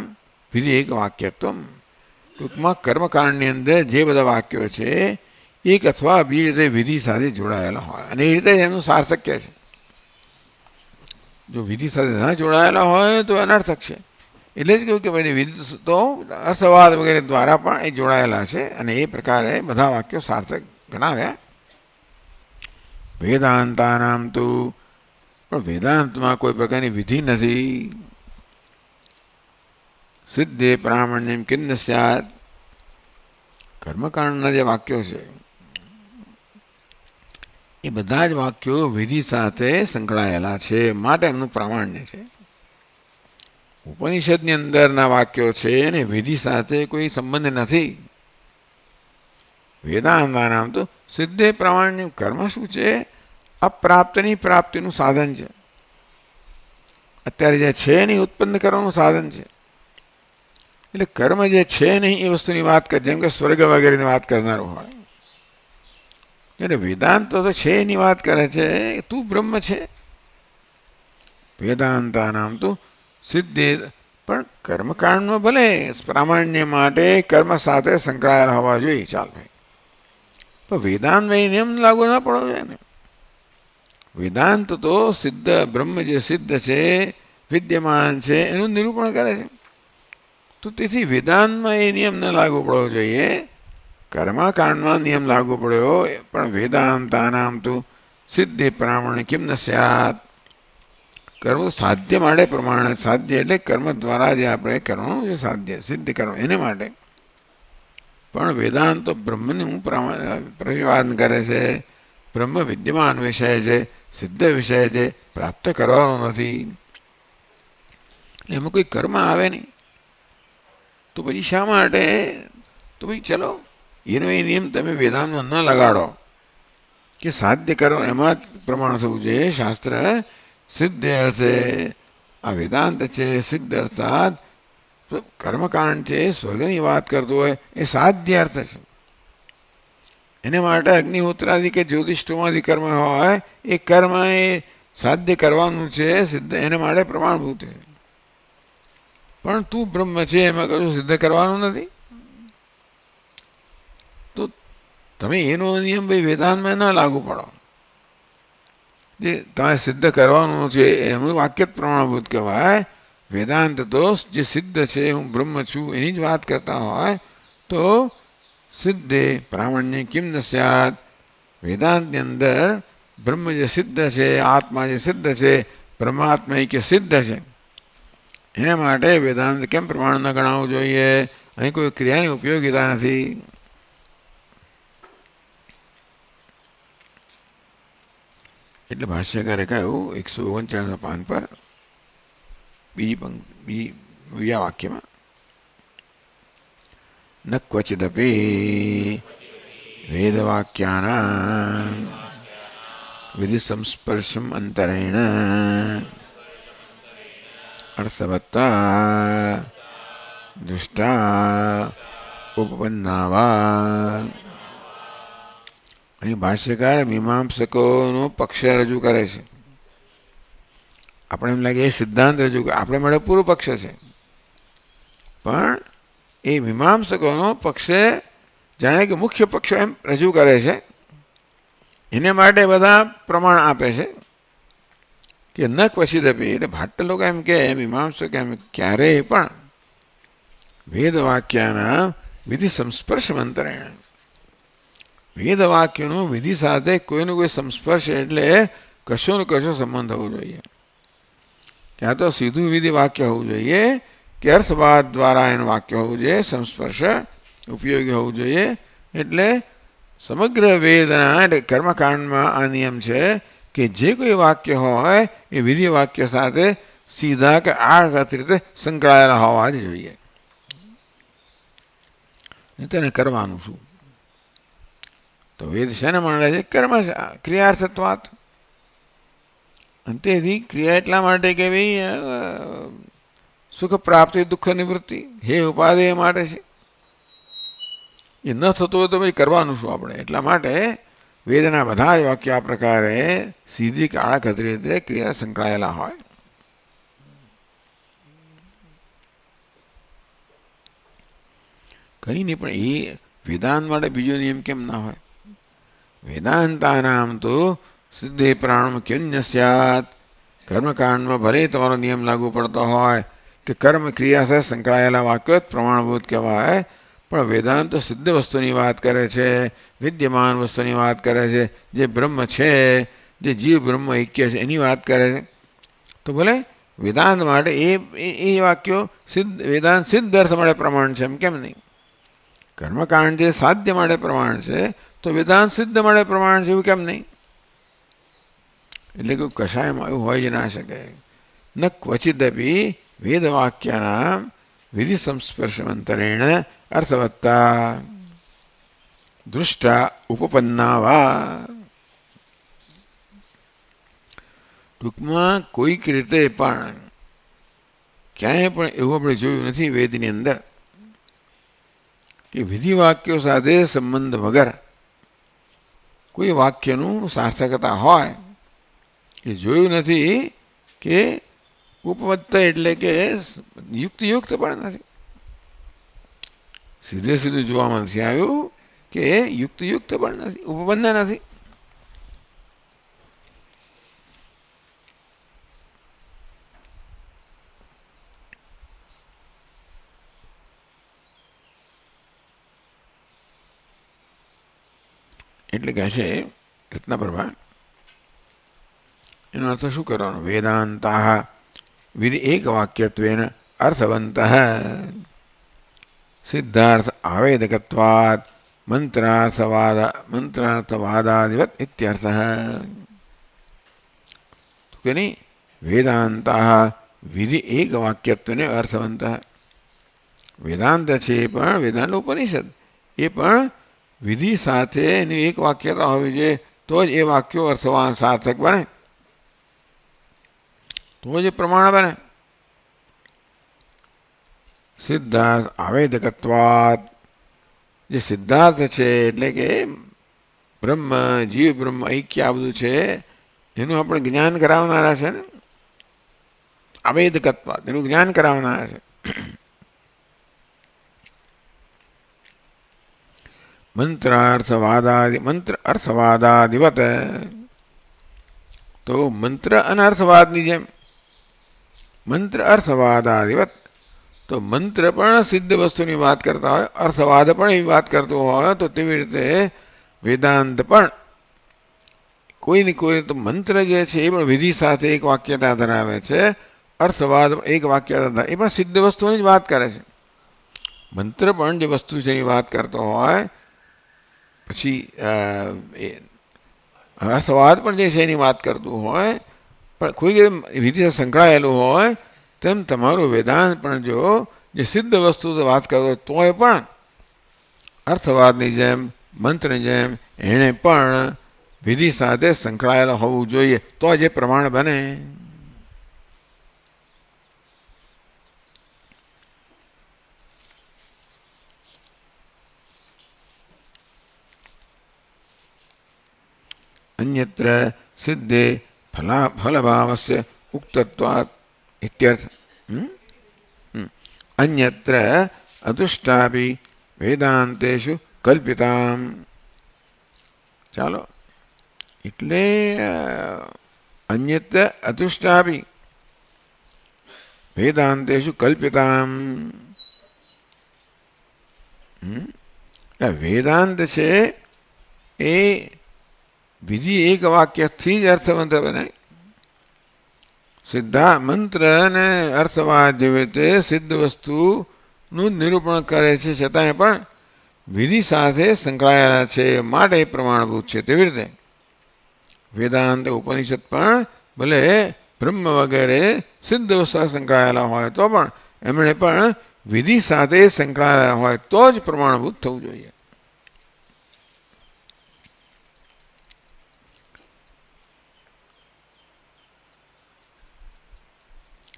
વિધિ એક વાક્યત્વ. ટૂંકમાં કર્મકાંડની અંદર જે બધા વાક્યો છે એક અથવા બીજી રીતે વિધિ સાથે જોડાયેલા હોય અને એ રીતે એનું સાર્થક્ય છે. જો વિધિ સાથે ન જોડાયેલા હોય તો અનર્થક છે. એટલે જ કહ્યું કે ભાઈ વિધ તો અર્થવાદ વગેરે દ્વારા પણ એ જોડાયેલા છે અને એ પ્રકારે બધા વાક્યો સાર્થક ગણાવ્યા. વેદાંતાનામ તો પણ વેદાંતમાં કોઈ પ્રકારની વિધિ નથી. સિદ્ધે પ્રામાણ્યમ કિન્ન સ્યાત, કર્મકાંડના જે વાક્યો છે એ બધા જ વાક્યો વિધિ સાથે સંકળાયેલા છે, માટે એમનું પ્રામાણ્ય છે. ઉપનિષદની અંદરના વાક્યો છે અને વિધિ સાથે કોઈ સંબંધ નથી. વેદાંતાનામ તો સિદ્ધે પ્રામાણ્ય, કર્મ શું છે? અપ્રાપ્તની પ્રાપ્તિનું સાધન છે. અત્યારે જે છે નહીં ઉત્પન્ન કરવાનું સાધન છે. એટલે કર્મ જે છે નહીં એ વસ્તુની વાત કરે, જેમ કે સ્વર્ગ વગેરેની વાત કરનારો હોય. એટલે વેદાંત તો છે એની વાત કરે છે, તું બ્રહ્મ છે. વેદાંતાનામ તો સિદ્ધે, પણ કર્મકાંડમાં ભલે પ્રામાણ્ય માટે કર્મ સાથે સંકળાયેલા હોવા જોઈએ, ચાલ ભાઈ, પણ વેદાંતમાં એ નિયમ લાગુ ના પડવો જોઈએ ને. વેદાંત તો સિદ્ધ બ્રહ્મ જે સિદ્ધ છે, વિદ્યમાન છે, એનું નિરૂપણ કરે છે. તો તેથી વેદાંતમાં એ નિયમ ન લાગુ પડવો જોઈએ, કર્મકાંડમાં નિયમ લાગુ પડ્યો. પણ વેદાંતાનામ તો સિદ્ધે પ્રામાણ્ય કિમ ન સ્યાત, કર્મ સાધ્ય માટે પ્રમાણે, સાધ્ય એટલે કર્મ દ્વારા જે આપણે કરવાનું છે સાધ્ય સિદ્ધ કરવું એને માટે. પણ વેદાંત તો બ્રહ્મનું પ્રતિપાદન કરે છે. બ્રહ્મ વિદ્યમાન વિષય છે, સિદ્ધ વિષય છે, પ્રાપ્ત કરવાનો નથી. એમાં કોઈ કર્મ આવે નહીં તો પછી શા માટે? તો ભાઈ ચલો એનો એ નિયમ તમે વેદાંતમાં ન લગાડો કે સાધ્ય કરો, એમાં જ પ્રમાણ થવું જોઈએ. શાસ્ત્ર સિદ્ધ અર્થે આ વેદાંત છે, સિદ્ધ અર્થાત કર્મકાંડ છે, સ્વર્ગની વાત કરતો હોય એ સાધ્ય અર્થ છે. એને માટે અગ્નિહોત્રાદિ કે જ્યોતિષ્ઠોમાદિ કર્મ હોય એ કર્મ એ સાધ્ય કરવાનું છે, સિદ્ધ એને માટે પ્રમાણભૂત છે. પણ તું બ્રહ્મ છે એમાં કશું સિદ્ધ કરવાનું નથી. તો તમે એનો નિયમ ભાઈ વેદાંતમાં ના લાગુ પડો. જે તમારે સિદ્ધ કરવાનું છે એનું વાક્ય જ પ્રમાણભૂત કહેવાય. વેદાંત તો જે સિદ્ધ છે, હું બ્રહ્મ છું એની જ વાત કરતા હોય તો સિદ્ધે પ્રામાણ્ય કિમ ન સ્યાત, વેદાંતની અંદર બ્રહ્મ જે સિદ્ધ છે, આત્મા જે સિદ્ધ છે, પરમાત્મા કે સિદ્ધ છે, એના માટે વેદાંત કેમ પ્રમાણ ન ગણાવવું જોઈએ? અહીં કોઈ ક્રિયાની ઉપયોગિતા નથી. એટલે ભાષ્યકારે કહ્યું 139 પાન પર બીજા વાક્યમાં ન ક્વચિદપી વેદવાક્યાનાં વિધિ સંસ્પર્શમ અંતરેણ અર્થવત્તા દૃષ્ટા ઉપપન્ના વા. અહીં ભાષ્યકાર મીમાંસકોનો પક્ષ રજૂ કરે છે. આપણે એમ લાગે એ સિદ્ધાંત રજૂ કરે, આપણે માટે પૂર્વ પક્ષ છે, પણ એ મીમાંસકોનો પક્ષે જાણે કે મુખ્ય પક્ષ એમ રજૂ કરે છે. એને માટે બધા પ્રમાણ આપે છે કે ન ક્વચિત આપી. એટલે ભાટ્ટ લોકો એમ કે મીમાંસક એમ ક્યારેય પણ વેદવાક્યના વિધિ સંસ્પર્શ મંત્રેણ, વેદવાક્યનું વિધિ સાથે કોઈનો કોઈ સંસ્પર્શ એટલે કશો ને કશો સંબંધ હોવો જોઈએ. ક્યાં તો સીધું વિધિ વાક્ય હોવું જોઈએ કે અર્થવાદ દ્વારા એનું વાક્ય હોવું જોઈએ, સંસ્પર્શ ઉપયોગી હોવું જોઈએ. એટલે સમગ્ર વેદના એટલે કર્મકાંડમાં આ નિયમ છે કે જે કોઈ વાક્ય હોય એ વિધિ વાક્ય સાથે સીધા કે આડકત રીતે સંકળાયેલા હોવા જ જોઈએ. તેને કરવાનું શું? તો વેદ શેને માંડે છે? કર્મ ક્રિયાર્થત્વાત. અને તેથી ક્રિયા એટલા માટે કે ભાઈ સુખ પ્રાપ્તિ દુઃખ નિવૃત્તિ હે ઉપાદેય માટે છે. એ ન થતું હોય તો ભાઈ કરવાનું શું આપણે? એટલા માટે વેદના બધા જ વાક્યો આ પ્રકારે સીધી કે આડકત રીતે ક્રિયા સંકળાયેલા હોય. કંઈ નહીં, પણ એ વેદાંત માટે બીજો નિયમ કેમ ના હોય? વેદાંતાનામ તો સિદ્ધે પ્રાણમ કિન્ય સ્યાત, કર્મકાંડમાં ભલે તમારો નિયમ લાગુ પડતો હોય કે કર્મ ક્રિયા સાથે સંકળાયેલા વાક્યો જ પ્રમાણભૂત કહેવાય. પણ વેદાંત તો સિદ્ધ વસ્તુની વાત કરે છે, વિદ્યમાન વસ્તુની વાત કરે છે, જે બ્રહ્મ છે, જે જીવ બ્રહ્મ ઐક્ય છે એની વાત કરે છે. તો ભલે વેદાંત માટે એ વાક્યો વેદાંત સિદ્ધ અર્થ માટે પ્રમાણ છે, એમ કેમ નહીં? કર્મકાંડ જે સાધ્ય માટે પ્રમાણ છે તો વેદાંત સિદ્ધ માટે પ્રમાણ છે, એવું કેમ નહીં? એટલે કે કશાયમાં એવું હોય જ ના શકે. ન ક્વચિદપી વેદવાક્યાનામ વિધિ સંસ્પર્શમંતરેણ અર્થવત્તા દૃષ્ટા ઉપપન્ના વા. ટૂંકમાં કોઈક રીતે પણ ક્યાંય પણ એવું આપણે જોયું નથી વેદની અંદર કે વિધિ વાક્યો સાથે સંબંધ વગર કોઈ વાક્યનું સાર્થકતા હોય. એ જોયું નથી કે ઉપવત્તા એટલે કે યુક્ત પણ નથી. સીધું જોવામાં નથી આવ્યું કે યુક્ત પણ નથી, ઉપબંધ નથી. એટલે કહે છે રત્નપ્રભા, એનો અર્થ શું કરવાનો? વેદાંતા વિધિ એક વાક્યત્વેન અર્થવંત સિદ્ધાર્થ આવેદકત્વાદ મંત્રાર્થવાદાદિવત ઇત્યર્થ. તો કે નહીં, વેદાંતા વિધિ એક વાક્યત્વને અર્થવંત. વેદાંત છે એ પણ વેદાંત ઉપનિષદ, એ પણ વિધિ સાથે એની એક વાક્યતા હોવી જોઈએ, તો જ એ વાક્યો અર્થવાન સાર્થક બને, તો જ પ્રમાણ બને. સિદ્ધાર્થ આવેદકત્વાદ, જે સિદ્ધાર્થ છે એટલે કે બ્રહ્મ જીવ બ્રહ્મ ઐક્ય આ બધું છે એનું આપણે જ્ઞાન કરાવનારા છે ને. આવેદકત્વાદ એનું જ્ઞાન કરાવનારા છે. મંત્ર અર્થવાદાદિવત, તો મંત્ર અને અર્થવાદની જેમ મંત્ર અર્થવાદાદિવત, તો મંત્ર પણ સિદ્ધ વસ્તુની વાત કરતા હોય, અર્થવાદ પણ એવી વાત કરતો હોય, તો તેવી રીતે વેદાંત પણ કોઈને કોઈ, તો મંત્ર જે છે એ પણ વિધિ સાથે એક વાક્યતા ધરાવે છે, અર્થવાદ એક વાક્યતા, એ પણ સિદ્ધ વસ્તુની જ વાત કરે છે. મંત્ર પણ જે વસ્તુ છે એની વાત કરતો હોય, પછી અર્થવાદ પણ જે છે એની વાત કરતું હોય, પણ કોઈ વિધિ સંકળાયેલું હોય, તેમ તમારું વેદાંત પણ જો જે સિદ્ધ વસ્તુ વાત કરતો હોય તોય પણ અર્થવાદની જેમ મંત્રની જેમ એણે પણ વિધિ સાથે સંકળાયેલો હોવું જોઈએ, તો જ એ પ્રમાણ બને. અન્યત્ર સિદ્ધે ફલભાવસ્ય ઉક્તત્વાत् ઇત્યર્થ. અન્યત્ર અતુષ્ટાપી વેદાંતેષુ કલ્પિતામ. ચાલો, એટલે અન્યત્ર અતુષ્ટાપી વેદાંતેષુ કલ્પિતામ. વેદાંત છે એ વિધિ એક વાક્યથી જ અર્થવંત બને. સિદ્ધા મંત્ર અને અર્થવાદ જેવી રીતે સિદ્ધ વસ્તુનું નિરૂપણ કરે છે, છતાંય પણ વિધિ સાથે સંકળાયેલા છે માટે પ્રમાણભૂત છે. તેવી રીતે વેદાંત ઉપનિષદ પણ ભલે બ્રહ્મ વગેરે સિદ્ધ વસ્તુ સંકળાયેલા હોય તો પણ એમણે પણ વિધિ સાથે સંકળાયેલા હોય તો જ પ્રમાણભૂત થવું જોઈએ.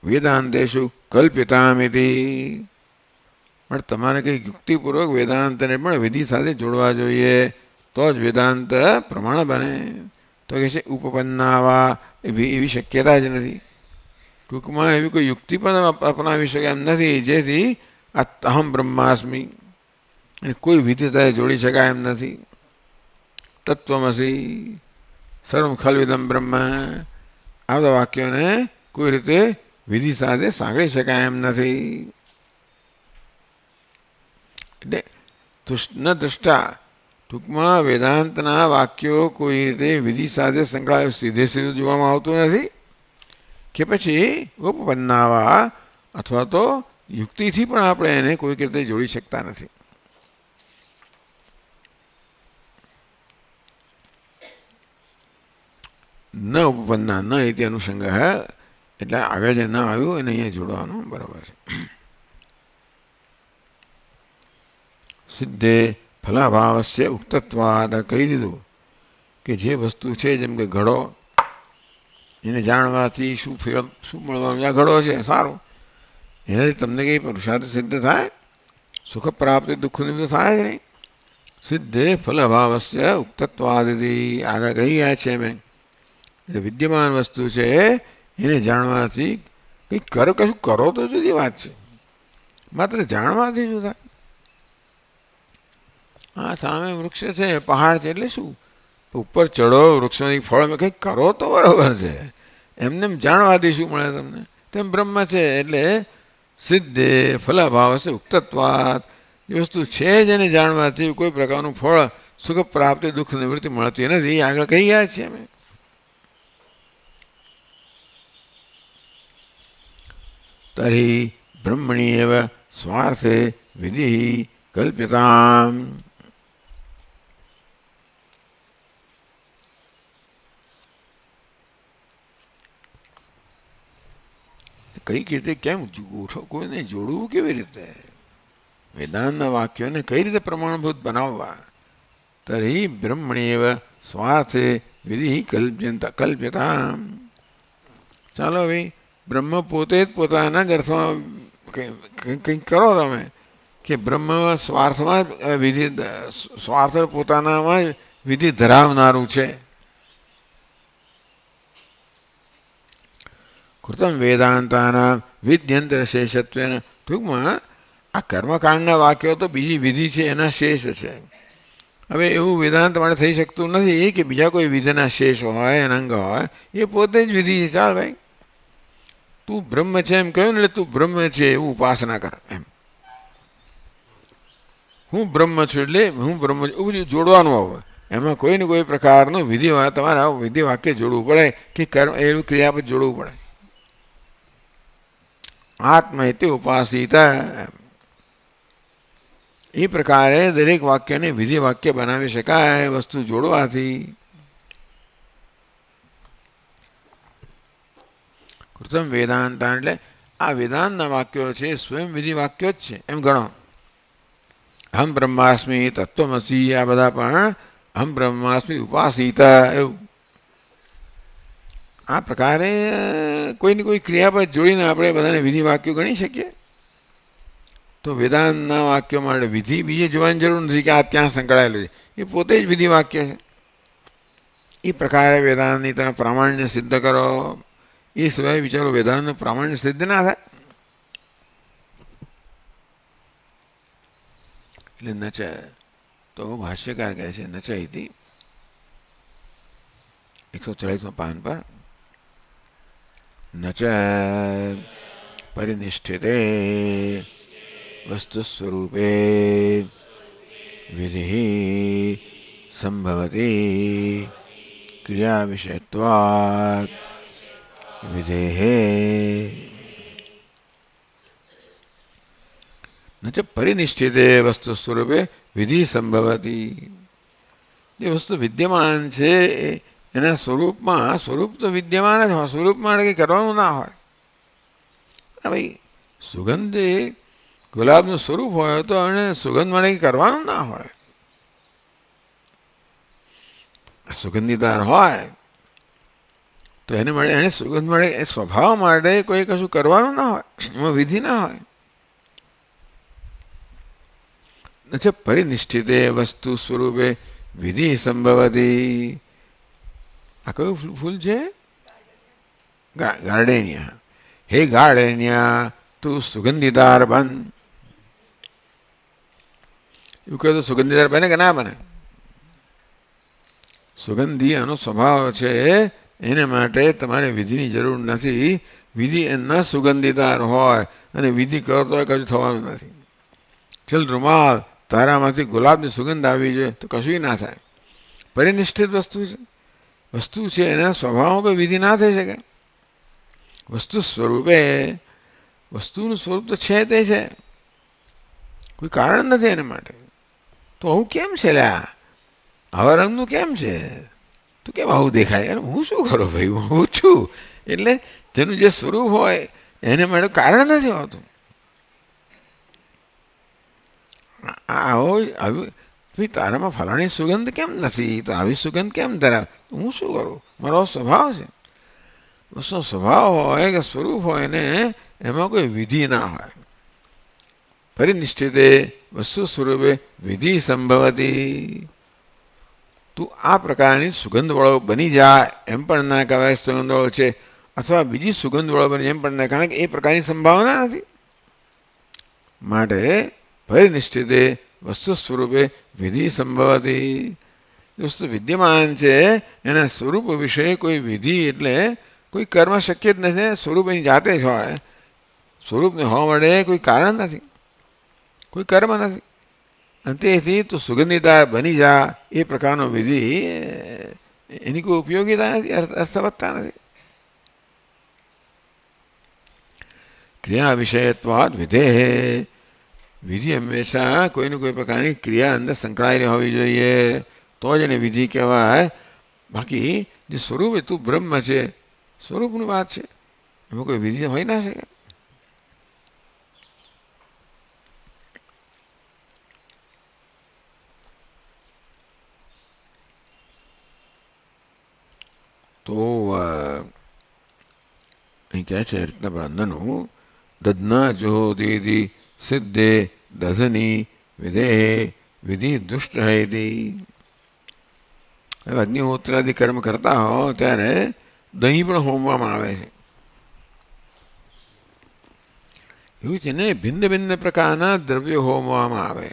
વેદાંતેષુ કલ્પિતામિતિ, પણ તમારે કંઈ યુક્તિપૂર્વક વેદાંતને પણ વિધિ સાથે જોડવા જોઈએ, તો જ વેદાંત પ્રમાણ બને. તો કહે છે ઉપપન્નાવા, એવી શક્યતા જ નથી. ટૂંકમાં એવી કોઈ યુક્તિ પણ અપનાવી શકે એમ નથી જેથી આ અહમ બ્રહ્માસ્મિ કોઈ વિધિ સાથે જોડી શકાય એમ નથી. તત્વમસી સર્વમ ખલ્વિદમ બ્રહ્મ, આ બધા વાક્યોને કોઈ રીતે વિધિ સાથે સાંકળી શકાય એમ નથી. એટલે તૃષ્ણ દ્રષ્ટા, ટૂંકમાં વેદાંતના વાક્યો કોઈ રીતે વિધિ સાથે સંકળાય સીધે સીધું જોવામાં આવતું નથી કે પછી ઉપપન્નાવા અથવા તો યુક્તિથી પણ આપણે એને કોઈક રીતે જોડી શકતા નથી. ન ઉપપન્ના ન ઇતિ અનુસંગ એટલે આગળ જે ન આવ્યું એને અહીંયા જોડવાનું બરાબર છે. સિદ્ધે ફલાભાવસ્ય ઉક્તત્વાદ કહી દીધું કે જે વસ્તુ છે જેમ કે ઘડો, એને જાણવાથી શું મળવાનું? આ ઘડો છે સારું, એનાથી તમને કંઈ પુરુષાર્થ સિદ્ધ થાય? સુખ પ્રાપ્તિ દુઃખ નિવૃત્તિ થાય જ નહીં. સિદ્ધે ફલભાવસ્ય ઉક્તત્વાદિથી આગળ કહી ગયા છે મેં. એટલે વિદ્યમાન વસ્તુ છે એને જાણવાથી કંઈક કશું કરો તો જુદી વાત છે, માત્ર જાણવાથી શું થાય? આ સામે વૃક્ષ છે, પહાડ છે, એટલે શું ઉપર ચડો, વૃક્ષમાંથી ફળ કંઈક કરો તો બરાબર છે. એમને જાણવાથી શું મળે તમને? તેમ બ્રહ્મ છે એટલે સિદ્ધે ફલાભાવ છે ઉક્તત્વાદ, એ વસ્તુ છે જેને જાણવાથી કોઈ પ્રકારનું ફળ સુખ પ્રાપ્તિ દુઃખ નિવૃત્તિ મળતી નથી. આગળ કહી ગયા છીએ અમે. તર્હિ બ્રહ્મણી એવ સ્વાર્થે વિધિ કલ્પ્યતામ. કઈ રીતે કેમ ગોઠો કોઈને જોડવું કેવી રીતે? વેદાંતના વાક્યોને કઈ રીતે પ્રમાણભૂત બનાવવા? તર્હિ બ્રહ્મણેવ સ્વાર્થે વિધિ કલ્પ્યતા. ચાલો ભાઈ, બ્રહ્મ પોતે જ પોતાના જ અર્થમાં કંઈક કરો તમે કે બ્રહ્મ સ્વાર્થમાં વિધિ, સ્વાર્થ પોતાનામાં વિધિ ધરાવનારું છે. કૃતમ વેદાંતાના વિદ્યંતર શેષત્વેન, ટૂંકમાં આ કર્મકાંડના વાક્યો તો બીજી વિધિ છે એના શેષ છે. હવે એવું વેદાંત માટે થઈ શકતું નથી કે બીજા કોઈ વિધિના શેષ હોય, અનંગ હોય, એ પોતે જ વિધિ છે. ચાલ ભાઈ, તું બ્રહ્મ છે એમ કહ્યું ને, એટલે તું બ્રહ્મ છે એવું ઉપાસના કર એમ. હું બ્રહ્મ છું એટલે હું બ્રહ્મ છું એવું બધું જોડવાનું આવે. એમાં કોઈ ને કોઈ પ્રકારનું વિધિ તમારે વિધિ વાક્ય જોડવું પડે કે કર્મ એવું ક્રિયાપદ જોડવું પડે. આત્મા તે ઉપાસિતા, એ પ્રકારે દરેક વાક્યને વિધિ વાક્ય બનાવી શકાય વસ્તુ જોડવાથી. કૃતમ વેદાંતા એટલે આ વેદાંતના વાક્યો છે સ્વયં વિધિ વાક્યો જ છે એમ ગણો. અહમ બ્રહ્માસ્મિ તત્વમસી, આ બધા પણ અહમ બ્રહ્માસ્મિ ઉપાસિતા એવું. આ પ્રકારે કોઈને કોઈ ક્રિયાપદ જોડીને આપણે બધાને વિધિ વાક્યો ગણી શકીએ. તો વેદાંતના વાક્યો માટે વિધિ બીજે જોવાની જરૂર નથી કે આ ત્યાં સંકળાયેલું છે, એ પોતે જ વિધિ વાક્ય છે. એ પ્રકારે વેદાંતની તમે પ્રામાણ્ય સિદ્ધ કરો. એ સિવાય વિચારો વેદાંતનું પ્રામાણ્ય સિદ્ધ ના થાય. એટલે નચ, તો ભાષ્યકાર કહે છે નચ ઇતિ 140 પાન પર નચ પરિનિષ્ઠિતે વસ્તુ સ્વરૂપે વિધિ સંભવતી ક્રિયા વિષયત્વાत् વિધેહે ન ચ પરિનિષ્ઠિતે વસ્તુ સ્વરૂપે વિધિ સંભવતી. જે વસ્તુ વિદ્યમાન છે એના સ્વરૂપમાં, સ્વરૂપ તો વિદ્યમાન જ હોય, સ્વરૂપ માટે કંઈ કરવાનું ના હોય. ભાઈ સુગંધ ગુલાબનું સ્વરૂપ હોય તો એને સુગંધ માટે કંઈ કરવાનું ના હોય. સુગંધીદાર હોય તો એને માટે, એને સુગંધ મળે એ સ્વભાવ માટે કોઈ કશું કરવાનું ના હોય, એમાં વિધિ ના હોય. અચ્છા, પરિનિષ્ઠિતે વસ્તુ સ્વરૂપે વિધિ સંભવતી. આ કયું ફૂલ છે? ગાર્ડેનિયા. હે ગાર્ડેનિયા, તું સુગંધીદાર બન. એવું કહે તો સુગંધીદાર બને કે ના બને? સુગંધી આનો સ્વભાવ છે એના માટે તમારે વિધિની જરૂર નથી. વિધિ એના સુગંધીદાર હોય અને વિધિ કરો તો કશું થવાનું નથી. ચલ રૂમાલ તારામાંથી ગુલાબની સુગંધ આવી જોઈએ તો કશું ના થાય. પરિનિષ્ઠિત વસ્તુ છે એના સ્વભાવમાં કોઈ વિધિ ના થઈ શકે. વસ્તુ સ્વરૂપે વસ્તુનું સ્વરૂપ તો છે તે છે, કોઈ કારણ નથી એના માટે. તો આવું કેમ છે લ્યા, આવા રંગનું કેમ છે, તું કેમ આવું દેખાય? અને હું શું કરું ભાઈ, હું છું એટલે જેનું જે સ્વરૂપ હોય એને માટે કારણ નથી હોતું. આવો આવી ભાઈ તારામાં ફલાણી સુગંધ કેમ નથી, તો આવી સુગંધ કેમ ધરાવે, હું શું કરું, મારો સ્વભાવ છે. વસ્તુ સ્વભાવ હોય કે સ્વરૂપ હોય ને એમાં કોઈ વિધિ ના હોય. પરિનિષ્ઠિતે વસ્તુ સ્વરૂપે વિધિ સંભવતી. તું આ પ્રકારની સુગંધવાળો બની જાય એમ પણ ના કહેવાય સુગંધવાળો છે, અથવા બીજી સુગંધવાળો બની એમ પણ ના, કારણ કે એ પ્રકારની સંભાવના નથી. માટે પરિનિષ્ઠિતે વસ્તુ સ્વરૂપે વિધિ સંભવતી. વસ્તુ વિદ્યમાન છે એના સ્વરૂપ વિશે કોઈ વિધિ એટલે કોઈ કર્મ શક્ય જ નથી. સ્વરૂપ એની જાતે જ હોય. સ્વરૂપને હોવા માટે કોઈ કારણ નથી, કોઈ કર્મ નથી. અને તેથી તું સુગંધિતા બની જા એ પ્રકારનો વિધિ એની કોઈ ઉપયોગીતા નથી, અર્થવત્તા નથી. ક્રિયા વિષયત્વાદ વિધેહે. વિધિ હંમેશા કોઈને કોઈ પ્રકારની ક્રિયા અંદર સંકળાયેલી હોવી જોઈએ તો જ એને વિધિ કહેવાય. બાકી જે સ્વરૂપ એ તું બ્રહ્મ છે, સ્વરૂપની વાત છે, એમાં કોઈ વિધિ હોય ના શકે. તો અહીં કહે છે રીતના બંધનું દધના જોતી સિદ્ધે દધની વિધે વિધિ દુષ્ટ હૈતી. હવે અગ્નિહોત્રાદિ કર્મ કરતા હો ત્યારે દહીં પણ હોમવામાં આવે છે. એવું છે ને, ભિન્ન ભિન્ન પ્રકારના દ્રવ્યો હોમવામાં આવે.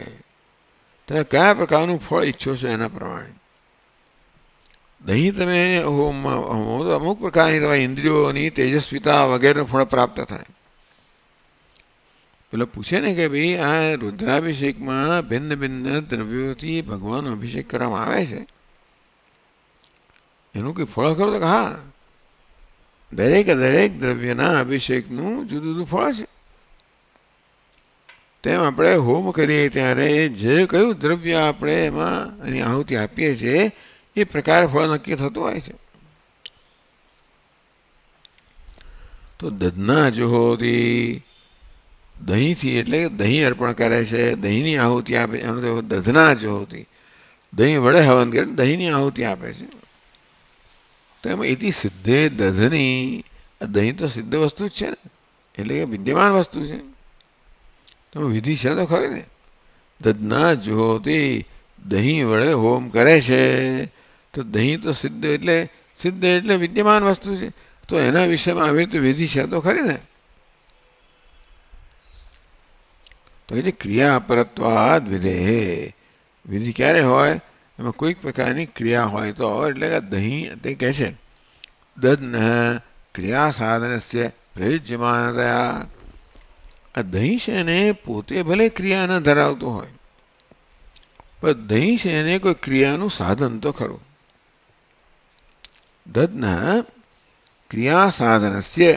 તમે કયા પ્રકારનું ફળ ઈચ્છો છો એના પ્રમાણે દહીં તમે હોમમાં હોમો તો અમુક પ્રકારની તમારી ઇન્દ્રિયોની તેજસ્વીતા વગેરેનું ફળ પ્રાપ્ત થાય. પેલો પૂછે ને કે ભાઈ આ રુદ્રાભિષેકમાં ભિન્ન ભિન્ન દ્રવ્યોથી ભગવાનનો અભિષેક કરવામાં આવે છે, એનું કંઈ ફળ ખરું? તો હા, દરેક દ્રવ્યના અભિષેકનું જુદું જુદું ફળ છે. તેમ આપણે હોમ કરીએ ત્યારે જે કયું દ્રવ્ય આપણે એમાં એની આહુતિ આપીએ છીએ એ પ્રકારે ફળ નક્કી થતું હોય છે. તો દધના જોહોતી, દહીંથી એટલે દહીં અર્પણ કરે છે, દહીંની આહુતિ આપે છે. દધના જોહોતી, દહીં વડે હવન કરે દહીંની આહુતિ આપે છે. તો એમાં એથી સિદ્ધે દધની, દહીં તો સિદ્ધ વસ્તુ જ છે ને, એટલે કે વિદ્યમાન વસ્તુ છે. તો વિધિ છે તો ખરી ને. દધના જોહોતી, દહીં વડે હોમ કરે છે, તો દહીં તો સિદ્ધ એટલે વિદ્યમાન વસ્તુ છે. તો એના વિષયમાં આવી રીતે વિધિ છે તો ખરી ને. તો એટલે ક્રિયા અપરત્વાદ વિધેહે. વિધિ ક્યારે હોય? એમાં કોઈક પ્રકારની ક્રિયા હોય તો. એટલે કે દહીં તે કહે છે દધ્ન ક્રિયા સાધનસ્ય પ્રયુજ્યમાનતયા. આ દહીં છે એને પોતે ભલે ક્રિયા ન ધરાવતો હોય, પણ દહીં છે એને કોઈ ક્રિયાનું સાધન તો ખરું. દધ્ન ક્રિયા સાધનસ્ય,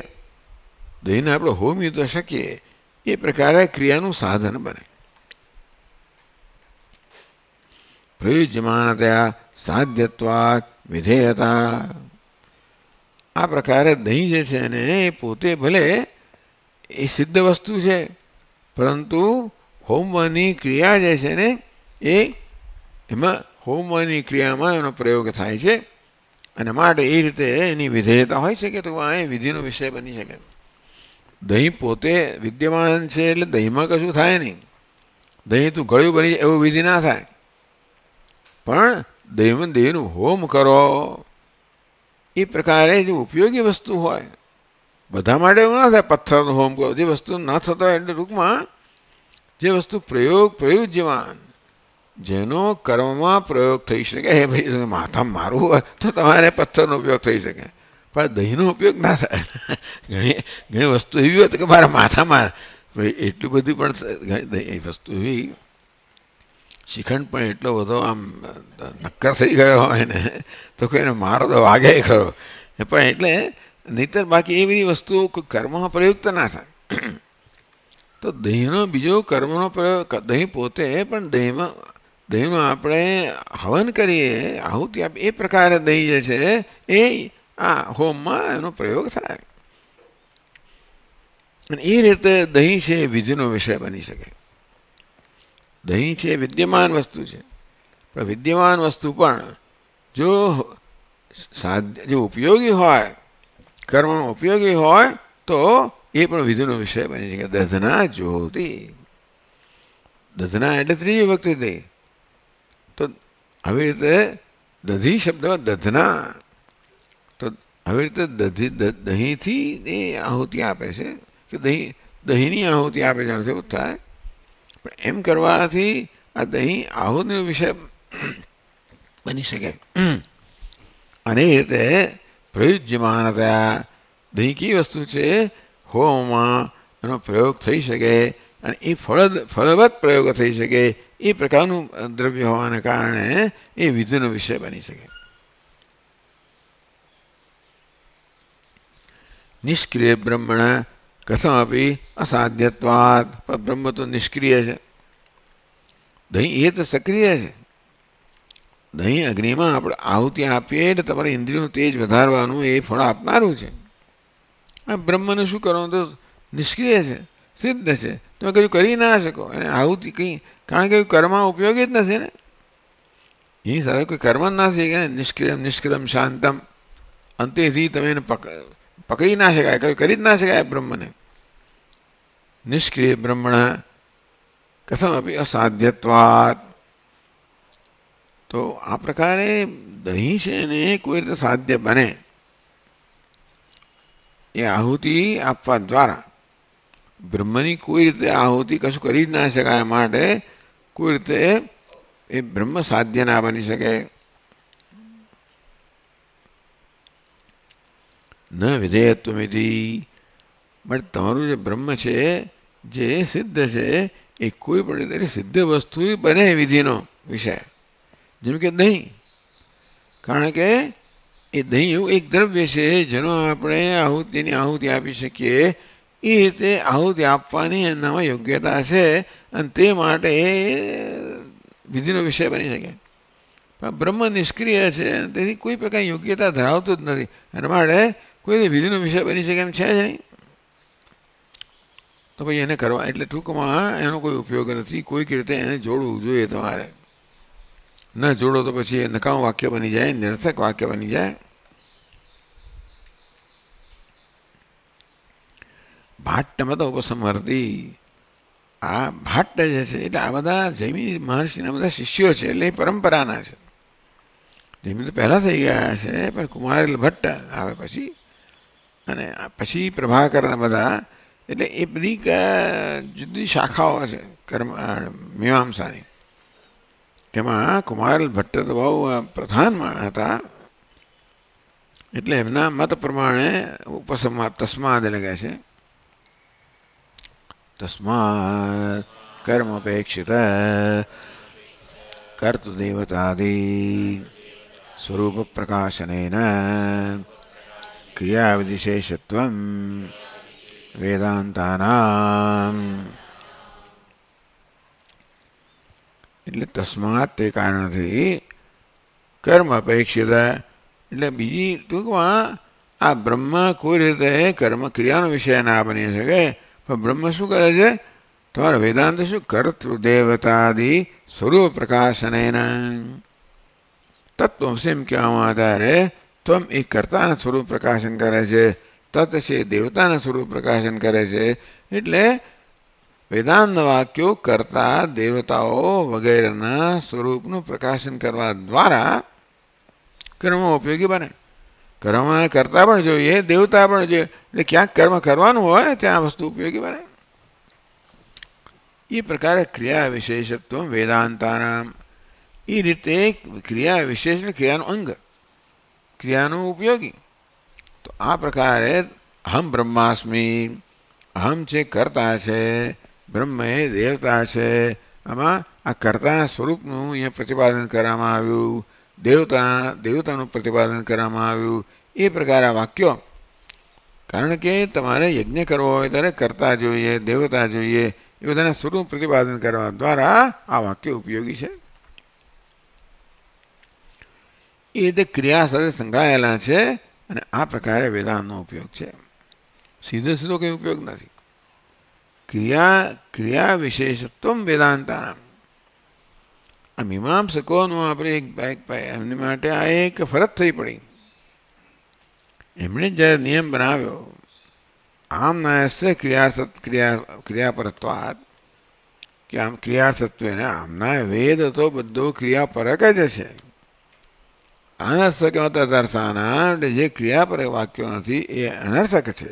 દહીંને આપણે હોમી તો શકીએ એ પ્રકારે ક્રિયાનું સાધન બને. પ્રયુજ્યમાનતયા સાધ્યત્વાદ વિધેયતા. આ પ્રકારે દહીં જે છે ને એ પોતે ભલે એ સિદ્ધ વસ્તુ છે, પરંતુ હોમવાની ક્રિયા જે છે ને એમાં હોમવાની ક્રિયામાં એનો પ્રયોગ થાય છે, અને માટે એ રીતે એની વિધેયતા હોય શકે. તો આ વિધિનો વિષય બની શકે. દહીં પોતે વિદ્યમાન છે એટલે દહીંમાં કશું થાય નહીં. દહીં તું ગળ્યું બની જાય એવું વિધિ ના થાય. પણ દહીંનું હોમ કરો એ પ્રકારે જો ઉપયોગી વસ્તુ હોય, બધા માટે એવું ના થાય પથ્થરનો હોમ કરો. જે વસ્તુ ના થતો હોય એટલે ટૂંકમાં જે વસ્તુ પ્રયોજ્યમાન, જેનો કર્મમાં પ્રયોગ થઈ શકે. હે ભાઈ માથામાં મારવું હોય તો તમારે પથ્થરનો ઉપયોગ થઈ શકે. પણ દહીંનો ઉપયોગ ના થાય. ઘણી ઘણી વસ્તુ એવી હોય તો કે મારા માથામાં એટલું બધું પણ એ વસ્તુ એવી શ્રીખંડ પણ એટલો બધો આમ નક્કર થઈ ગયો હોય ને તો કોઈને મારો તો વાગે ખરો. પણ એટલે નહીંતર બાકી એ બધી વસ્તુઓ કર્મમાં પ્રયુક્ત ના થાય. તો દહીંનો બીજો કર્મનો પ્રયોગ, દહીં પોતે પણ દહીંમાં આપણે હવન કરીએ, આહુતિ આપીએ, એ પ્રકારે દહીં જે છે એ આ હોમમાં એનો પ્રયોગ થાય. અને એ રીતે દહીં છે એ વિધિનો વિષય બની શકે. દહીં છે એ વિદ્યમાન વસ્તુ છે, પણ વિદ્યમાન વસ્તુ પણ જો જો ઉપયોગી હોય, કર્મમાં ઉપયોગી હોય તો એ પણ વિધિનો વિષય બની શકે. દધના જ્યોતિ, દધના એટલે ત્રીજી વખતે દહીં. તો આવી રીતે દધી શબ્દમાં દધના, તો આવી રીતે દહીંથી એ આહુતિ આપે છે કે દહીંની આહુતિ આપે છે એવું થાય. પણ એમ કરવાથી આ દહીં આહુતિનો વિષય બની શકે. અને એ રીતે પ્રયુજ્યમાનતા, દહીં કેવી વસ્તુ છે, હોમમાં એનો પ્રયોગ થઈ શકે અને એ ફળવત પ્રયોગ થઈ શકે એ પ્રકારનું દ્રવ્ય હોવાને કારણે એ વિધિનો વિષય બની શકે. નિષ્ક્રિય બ્રહ્મણ કથમપી અસાધ્યત્વાદ, પણ બ્રહ્મ તો નિષ્ક્રિય છે, દહીં એ તો સક્રિય છે. દહીં અગ્નિમાં આપણે આહુતિ આપીએ એટલે તમારે ઇન્દ્રિયનું તેજ વધારવાનું એ ફળ આપનારું છે. આ બ્રહ્મને શું કરવાનું, તો નિષ્ક્રિય છે, સિદ્ધ છે, તમે કશું કરી ના શકો. એને આહુતિ કંઈ, કારણ કે કર્મમાં ઉપયોગી જ નથી ને. એની સાથે કોઈ કર્મ જ નથી કે નિષ્ક્રિયમ નિષ્ક્રમ શાંતમ, અંતેથી તમે એને પકડી ના શકાય, કઈ કરી જ ના શકાય બ્રહ્મને. નિષ્ક્રિય બ્રહ્મણ કથમપી અસાધ્યત્વાત. તો આ પ્રકારે દહીં છે ને કોઈ રીતે સાધ્ય બને એ આહુતિ આપવા દ્વારા. બ્રહ્મની કોઈ રીતે આહુતિ કશું કરી જ ના શકાય, માટે કોઈ રીતે એ બ્રહ્મ સાધ્ય ના બની શકે. ન વિધેયત્વમિતિ, બટ તમારું જે બ્રહ્મ છે જે સિદ્ધ છે એ કોઈ પણ રીતે સિદ્ધ વસ્તુ બને વિધિનો વિષય. જેમ કે દહીં, કારણ કે એ દહીં એવું એક દ્રવ્ય છે જેનો આપણે તેની આહુતિ આપી શકીએ. એ રીતે આહુતિ આપવાની એનામાં યોગ્યતા છે અને તે માટે એ વિધિનો વિષય બની શકે. પણ બ્રહ્મ નિષ્ક્રિય છે, તેથી કોઈ પ્રકારની યોગ્યતા ધરાવતું જ નથી, એના માટે કોઈ વિધિનો વિષય બની શકે એમ છે જ નહીં. તો ભાઈ એને કરવા એટલે ટૂંકમાં એનો કોઈ ઉપયોગ નથી. કોઈક રીતે એને જોડવું જોઈએ તમારે. ન જોડો તો પછી એ નકામું વાક્ય બની જાય, નિરર્થક વાક્ય બની જાય. ભાટ્ટમત ઉપસમર્થી, આ ભાટ્ટ જે છે એટલે આ બધા જૈમિની મહર્ષિના બધા શિષ્યો છે, એટલે એ પરંપરાના છે. જૈમિન તો પહેલાં થઈ ગયા છે, પણ કુમારેલ ભટ્ટ આવે પછી, અને પછી પ્રભાકરના બધા, એટલે એ બધી જુદી શાખાઓ છે કર્મ મીમાંસાની. તેમાં કુમારેલ ભટ્ટ તો બહુ પ્રધાનમાં હતા, એટલે એમના મત પ્રમાણે ઉપસંહાર તસ્માદ લગે છે. તસ્માદ કર્મપેક્ષિત કર્તૃદેવતાદિ સ્વરૂપ પ્રકાશનેન ક્રિયાવિધિશેષત્વં વેદાંતાનામ. એટલે તસ્માત તે કારણથી કર્મ અપેક્ષિત, એટલે બીજી ટૂંકમાં આ બ્રહ્મ કોઈ રીતે કર્મ ક્રિયાનો વિષય ના બની શકે. પણ બ્રહ્મ શું કરે છે, તમારા વેદાંત શું, કર્તૃદેવતાદિ સ્વરૂપ પ્રકાશનેન. તત્વમસી એમ કહેવામાં ત્યારે ત્વમ એ કર્તાના સ્વરૂપ પ્રકાશન કરે છે, તત્ છે દેવતાના સ્વરૂપ પ્રકાશન કરે છે. એટલે વેદાંત વાક્યો કરતા દેવતાઓ વગેરેના સ્વરૂપનું પ્રકાશન કરવા દ્વારા કર્મ ઉપયોગી બને. કર્મ કરતા પણ જોઈએ, દેવતા પણ જોઈએ, એટલે ક્યાંક કર્મ કરવાનું હોય ત્યાં વસ્તુ ઉપયોગી બને. એ પ્રકારે ક્રિયા વિશેષત્વ વેદાંતાનામ, એ રીતે ક્રિયા વિશેષ ક્રિયાનું અંગ, ક્રિયાનું ઉપયોગી. તો આ પ્રકારે અહમ બ્રહ્માસ્મિ, અહમ છે કર્તા છે, બ્રહ્મ એ દેવતા છે. આમાં આ કર્તાના સ્વરૂપનું અહીંયા પ્રતિપાદન કરવામાં આવ્યું, દેવતાનું પ્રતિપાદન કરવામાં આવ્યું. એ પ્રકારના વાક્યો, કારણ કે તમારે યજ્ઞ કરવો હોય ત્યારે કર્તા જોઈએ, દેવતા જોઈએ, એ બધાના સ્વરૂપ પ્રતિપાદન કરવા દ્વારા આ વાક્ય ઉપયોગી છે. એ રીતે ક્રિયા સાથે સંકળાયેલા છે અને આ પ્રકારે વેદાંતનો ઉપયોગ છે. સીધો કંઈ ઉપયોગ નથી. ક્રિયા વિશેષત્વ વેદાંતાના. આ મીમાંસકોનું આપણે એમની માટે આ એક ફરજ થઈ પડી. એમણે જ્યારે નિયમ બનાવ્યો, આમ નાયસ્ય ક્રિયાપરત્વાત, કે આમ ક્રિયાર્થત્વ આમના વેદ તો બધો ક્રિયાપરક જ છે. અનર્થક અર્થાના જે ક્રિયાપરક વાક્યો નથી એ અનર્થક છે.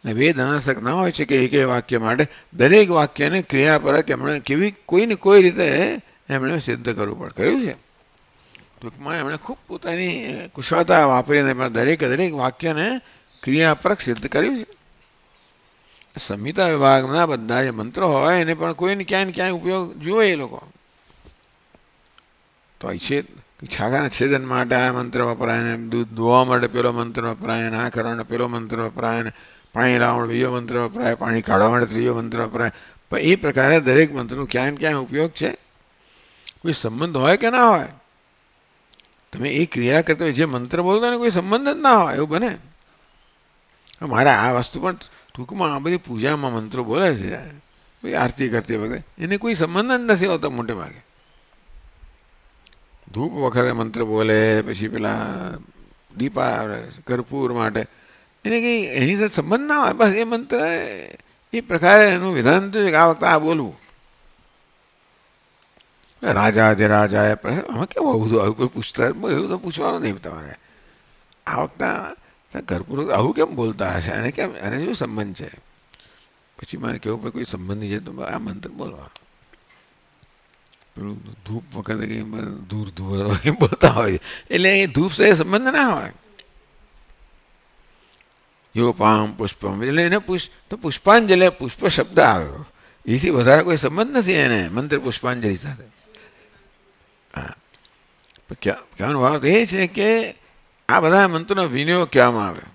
વેદ અનર્થક ના હોય છે કે એક વાક્ય માટે દરેક વાક્યને ક્રિયાપરક એમણે કોઈને કોઈ રીતે એમણે સિદ્ધ કરવું કર્યું છે. ટૂંકમાં એમણે ખૂબ પોતાની કુશળતા વાપરીને દરેક વાક્યને ક્રિયાપરક સિદ્ધ કર્યું છે. સંહિતા વિભાગના બધા જે મંત્રો હોય એને પણ કોઈને ક્યાંય ને ક્યાંય ઉપયોગ જુએ એ લોકો. તો છાગાના છેદન માટે આ મંત્ર વપરાય ને, દૂધ ધોવા માટે પેલો મંત્ર વપરાય ને, આ કરવા માટે પેલો મંત્ર વપરાય ને, પાણી લાવવા માટે બીજો મંત્ર વપરાય, પાણી કાઢવા માટે ત્રીજો મંત્ર વપરાય. પણ એ પ્રકારે દરેક મંત્રનો ક્યાંય ને ક્યાંય ઉપયોગ છે. કોઈ સંબંધ હોય કે ના હોય, તમે એ ક્રિયા કરતો જે મંત્ર બોલતો ને કોઈ સંબંધ જ ના હોય એવું બને. મારે આ વસ્તુ પણ ટૂંકમાં આ બધી પૂજામાં મંત્રો બોલે છે, કોઈ આરતી કરતી વખતે એને કોઈ સંબંધ જ નથી હોતો. મોટે ભાગે ધૂપ વખતે મંત્ર બોલે, પછી પેલા દીપા કર્પૂર માટે એને કંઈ એની સાથે સંબંધ ના હોય. બસ એ મંત્ર એ પ્રકારે એનું વિધાન તો આ વખતે આ બોલવું. રાજાધિરાજાએ આમાં કેવું આવું કોઈ પૂછતા એવું તો પૂછવાનું નહીં તમારે. આ વખતે કર્પૂર આવું કેમ બોલતા હશે, અને કેમ એને શું સંબંધ છે? પછી મારે કેવું પડે કોઈ સંબંધ છે તો આ મંત્ર બોલવાનો. પેલું ધૂપ વખતે કંઈ દૂર બોલતા હોય એટલે એ ધૂપ સાથે સંબંધ ના હોય. યો પામ પુષ્પમ એટલે એને પુષ્પાંજલિ, પુષ્પ શબ્દ આવ્યો, એથી વધારે કોઈ સંબંધ નથી એને મંત્ર પુષ્પાંજલિ સાથે. હા, કહેવાનો ભાવ એ છે કે આ બધા મંત્રોનો વિનિયોગ કહેવામાં આવ્યો.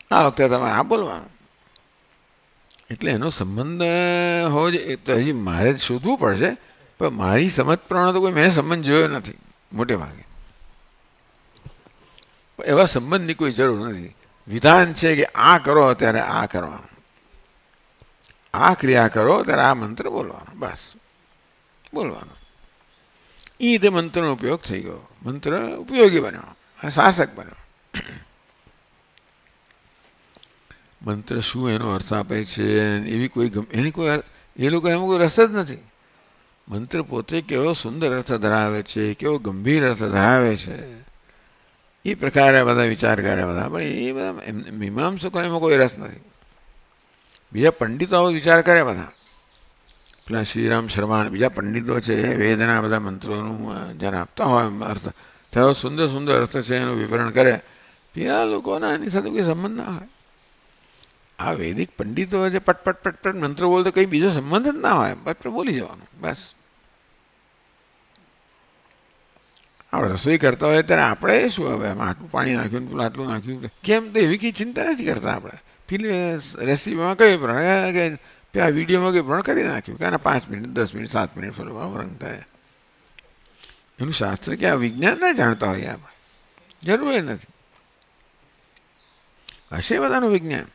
આ વખતે તમે આ બોલવાનું એટલે એનો સંબંધ હોય તો હજી મારે શોધવું પડશે. પણ મારી સમજ પ્રમાણે તો કોઈ મેં સંબંધ જોયો નથી મોટે ભાગે. એવા સંબંધની કોઈ જરૂર નથી. વિધાન છે કે આ કરો ત્યારે આ કરવાનું, આ ક્રિયા કરો ત્યારે આ મંત્ર બોલવાનો, બસ બોલવાનો. એ રીતે મંત્રનો ઉપયોગ થઈ ગયો. મંત્ર ઉપયોગી બન્યો અને શાસક બન્યો. મંત્ર શું એનો અર્થ આપે છે એની કોઈ એ લોકો એમાં કોઈ રસ જ નથી. મંત્ર પોતે કેવો સુંદર અર્થ ધરાવે છે, કેવો ગંભીર અર્થ ધરાવે છે, એ પ્રકારે બધા વિચાર કરે બધા. પણ એ બધા મીમાંસકોને એમાં કોઈ રસ નથી. બીજા પંડિતો આવો વિચાર કરે બધા. પેલા શ્રીરામ શર્મા બીજા પંડિતો છે, વેદના બધા મંત્રોનું જ્યારે આપતા હોય અર્થ, ત્યારે સુંદર સુંદર અર્થ છે એનું વિવરણ કરે. પેલા લોકોના એની સાથે કોઈ સંબંધ ના હોય. આ વૈદિક પંડિતો છે પટપટ મંત્રો બોલતો કંઈ બીજો સંબંધ જ ના હોય, પટપટ બોલી જવાનું બસ. આપણે રસોઈ કરતા હોય ત્યારે આપણે શું હવે આટલું પાણી નાખ્યું ને પેલું આટલું નાખ્યું કેમ, તો એવી કંઈ ચિંતા નથી કરતા આપણે. પેલી રેસીપીમાં કઈ પ્રમાણે કે આ વિડીયોમાં કઈ પ્રમાણે કરી નાખ્યું કે આના 5 મિનિટ 10 મિનિટ 7 મિનિટ ફરવા રંગ થાય. એનું શાસ્ત્ર કે આ વિજ્ઞાન ના જાણતા હોઈએ આપણે, જરૂર એ નથી. હશે બધાનું વિજ્ઞાન,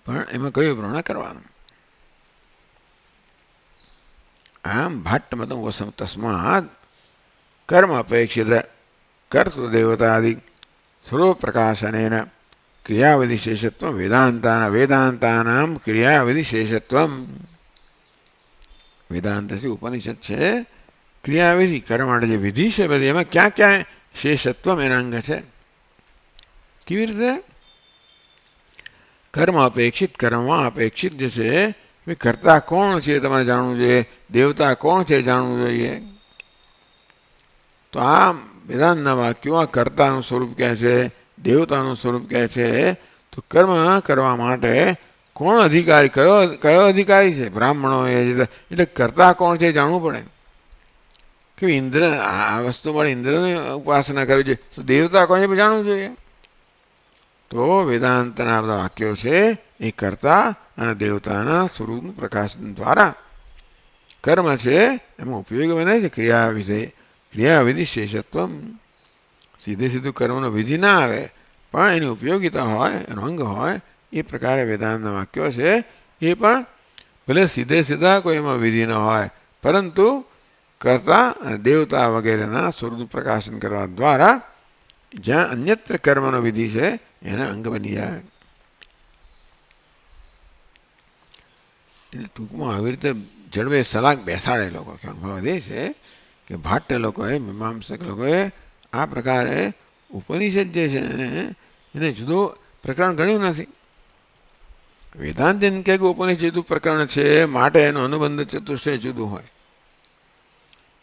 પણ એમાં કયું પ્રમાણે કરવાનું. આમ ભાટ્ટમતમ વસમ તસ્માદ કર્મ અપેક્ષિત કર્તૃદેવતાદિ સર્વપ્રકાશનેન ક્રિયાવિધિશેષત્વ વેદાંતાનામ ક્રિયાવિધિશેષત્વ. વેદાંત છે ઉપનિષદ છે, ક્રિયાવિધિ કર્મ માટે જે વિધિ છે બધી એમાં ક્યાં ક્યાં શેષત્વ એના અંગ છે. કેવી રીતે? કર્મ અપેક્ષિત, કર્મમાં અપેક્ષિત જે છે, કર્તા કોણ છે તમારે જાણવું જોઈએ, દેવતા કોણ છે જાણવું જોઈએ. તો આ વેદાંતના વાક્યો આ કર્તાનું સ્વરૂપ કહે છે, દેવતાનું સ્વરૂપ કહે છે. તો કર્મ કરવા માટે કોણ અધિકારી, કયો અધિકારી છે? બ્રાહ્મણો. એટલે કર્તા કોણ છે જાણવું પડે કે ઇન્દ્ર આ વસ્તુ માટે ઇન્દ્રની ઉપાસના કરવી જોઈએ, તો દેવતા કોણ છે જાણવું જોઈએ. તો વેદાંતના બધા વાક્યો છે એ કર્તા અને દેવતાના સ્વરૂપનું પ્રકાશન દ્વારા કર્મ છે એમાં ઉપયોગી બને છે. ક્રિયાવિધિ શેષત્વ, સીધે સીધું કર્મનો વિધિ ના આવે પણ એની ઉપયોગિતા હોય, એનો અંગ હોય, એ પ્રકારે વેદાંતના વાક્યો છે. એ પણ ભલે સીધે સીધા કોઈ એમાં વિધિ ન હોય, પરંતુ કર્તા અને દેવતા વગેરેના સ્વરૂપનું પ્રકાશન કરવા દ્વારા જ્યાં અન્યત્ર કર્મનો વિધિ છે એના અંગ બની જાય. એટલે ટૂંકમાં આવી રીતે જડવે સલાક બેસાડે લોકો. અનુભવ એ છે કે ભાટ્ય લોકોએ, મીમાંસક લોકોએ આ પ્રકારે ઉપનિષદ જે છે એને જુદું પ્રકરણ ગણ્યું નથી. વેદાંત એમ કે ઉપનિષદ જુદું પ્રકરણ છે માટે એનું અનુબંધ ચતુષ્ટય જુદું હોય.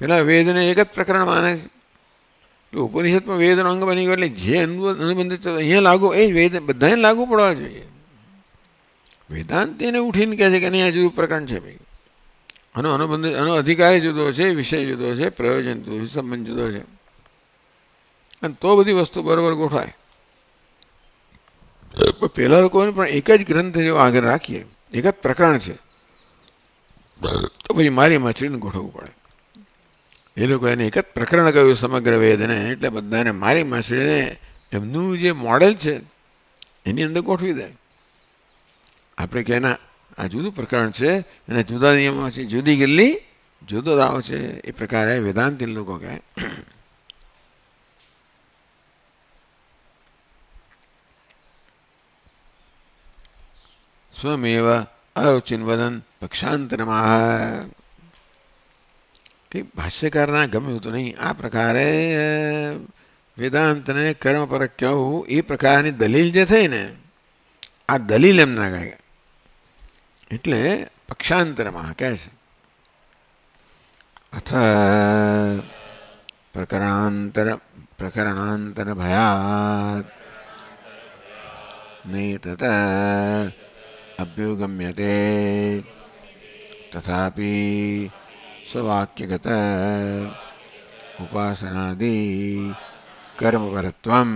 પેલા વેદને એક જ પ્રકરણ માને છે. એટલે ઉપનિષદ પણ વેદનો અંગ બની ગયો. એટલે જે અનુબંધ અહીંયા લાગુ એ વેદ બધાને લાગુ પડવા જોઈએ. વેદાંત એને ઉઠીને કહે છે કે નહીં આ જુદું પ્રકરણ છે ભાઈ, આનો અનુબંધ, આનો અધિકારી જુદો છે, વિષય જુદો છે, પ્રયોજન જુદો છે, સંબંધ જુદો છે. અને તો બધી વસ્તુ બરોબર ગોઠવાય. પેલા લોકોને પણ એક જ ગ્રંથ જેવો આગળ રાખીએ, એક જ પ્રકરણ છે, તો પછી મારી માછલીને ગોઠવવું પડે. એ લોકો એને એક જ પ્રકરણ કહ્યું સમગ્ર વેદને, એટલે બધાને મારી માછલીને એમનું જે મોડેલ છે એની અંદર ગોઠવી દે. આપણે કે એના આ જુદું પ્રકરણ છે, એના જુદા નિયમો છે, જુદી ગિલ્લી જુદો દાવ છે. એ પ્રકારે વેદાંતી લોકો કહે. સ્વમેવ અરુચિન વદન પક્ષાંતરમાં, કે ભાષ્યકારના ગમ્યું તો નહીં. આ પ્રકારે વેદાંતને કર્મ પર કહેવું એ પ્રકારની દલીલ જે થઈ ને, આ દલીલ એમ ના કહે. એટલે પક્ષાંતરમાં કહે છે. અથ પ્રકરણાંતર ભયાત નૈતત અભ્યુગમ્યતે તથાપી સ્વવાક્યગત ઉપાસનાદિ કર્મપરત્વમ.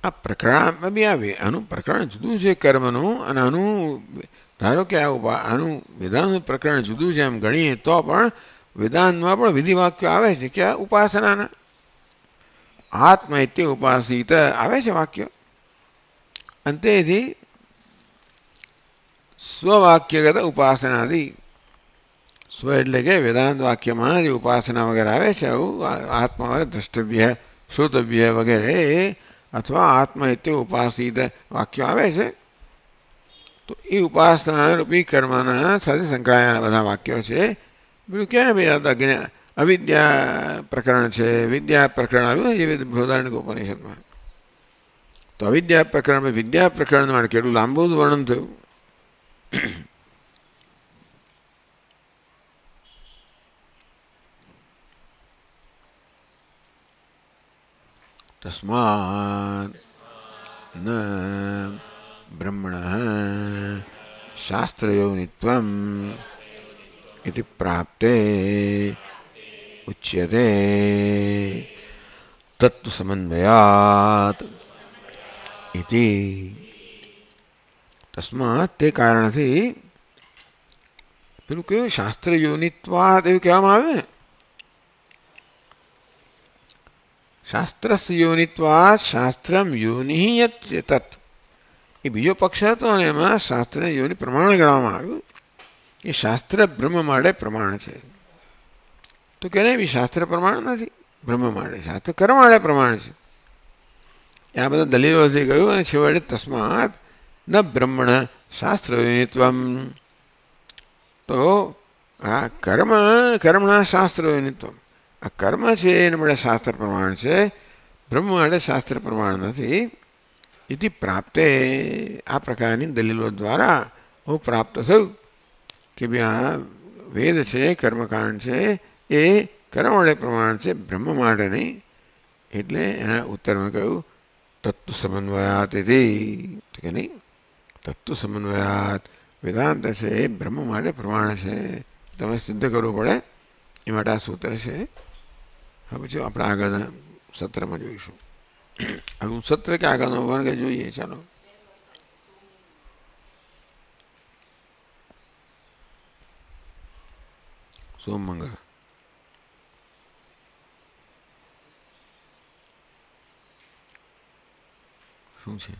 આ પ્રકરણ બી આવે, આનું પ્રકરણ જુદું છે કર્મનું, અને આનું ધારો કે આનું વેદાંતનું પ્રકરણ જુદું છે એમ ગણીએ તો પણ વેદાંતમાં પણ વિધિ વાક્યો આવે છે કે ઉપાસનાના આત્મા ઇત્ય ઉપાસિત આવે છે વાક્ય. અને તેથી સ્વવાક્યગત ઉપાસનાદિ, સ્વ એટલે કે વેદાંત વાક્યમાં જે ઉપાસના વગેરે આવે છે, આવું આત્મા વગેરે દ્રષ્ટવ્ય, શ્રોતવ્ય વગેરે, અથવા આત્મા ઇત્ય ઉપાસિત વાક્યો આવે છે, તો એ ઉપાસના રૂપી કર્મના સાથે સંકળાયેલા બધા વાક્યો છે. બીજું કે ને ભાઈ અવિદ્યા પ્રકરણ છે, વિદ્યા પ્રકરણ આવ્યું જે બૃહદારણ્યક ઉપનિષદમાં. તો અવિદ્યા પ્રકરણ, વિદ્યા પ્રકરણ માટે કેટલું લાંબુ વર્ણન થયું. તસ્માદ ન બ્રહ્મણઃ શાસ્ત્રયોનિત્વમ ઇતિ પ્રાપ્તે ઉચ્યતે તત્વ સમન્વયાત ઇતિ. તસ્માત તે કારણથી પેલું કયું શાસ્ત્ર યોનિત્વાદ એવું કહેવામાં આવ્યું ને. શાસ્ત્રસ્ય યોનિત્વાદ શાસ્ત્રમ યોનિ યત તત, એ બીજો પક્ષ હતો અને એમાં શાસ્ત્રને યોનિ પ્રમાણ ગણવામાં આવ્યું. એ શાસ્ત્ર બ્રહ્મ માટે પ્રમાણ છે. તો કે નહીં શાસ્ત્ર પ્રમાણ નથી બ્રહ્મ માટે, શાસ્ત્ર કર્મ માટે પ્રમાણ છે. આ બધા દલીલોથી કહ્યું. અને છેવટે તસ્માત ન બ્રહ્મણ શાસ્ત્ર યોનિત્વમ, તો આ કર્મના શાસ્ત્ર યોનિત્વમ, આ કર્મ છે એના માટે શાસ્ત્ર પ્રમાણ છે, બ્રહ્મ માટે શાસ્ત્ર પ્રમાણ નથી. ઇતિ પ્રાપ્તે, આ પ્રકારની દલીલો દ્વારા હું પ્રાપ્ત થયું કે ભાઈ આ વેદ છે, કર્મકાંડ છે, એ કર્મ વડે પ્રમાણ છે, બ્રહ્મ માટે નહીં. એટલે એના ઉત્તરમાં કહ્યું તત્વ સમન્વયાત કે નહીં, તત્વ સમન્વયાત વેદાંત છે એ બ્રહ્મ માટે પ્રમાણ છે. તમે સિદ્ધ કરવું પડે એ માટે આ સૂત્ર છે. હવે જો આપણે આગળના સત્રમાં જોઈશું. આગળનું સત્ર કે આગળનો વર્ગ જોઈએ. ચાલો સોમ મંગળ શું છે?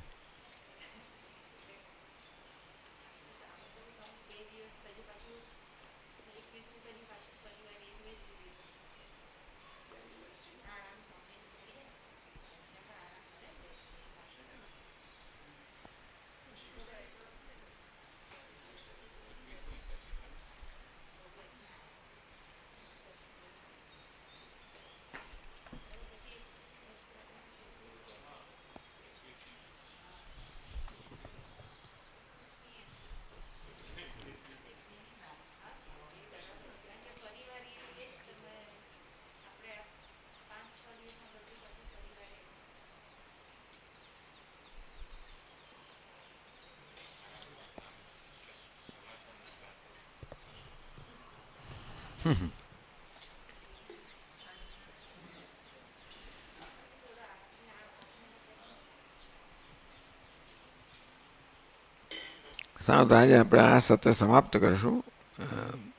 સારું, તો આજે આપણે આ સત્ર સમાપ્ત કરીશું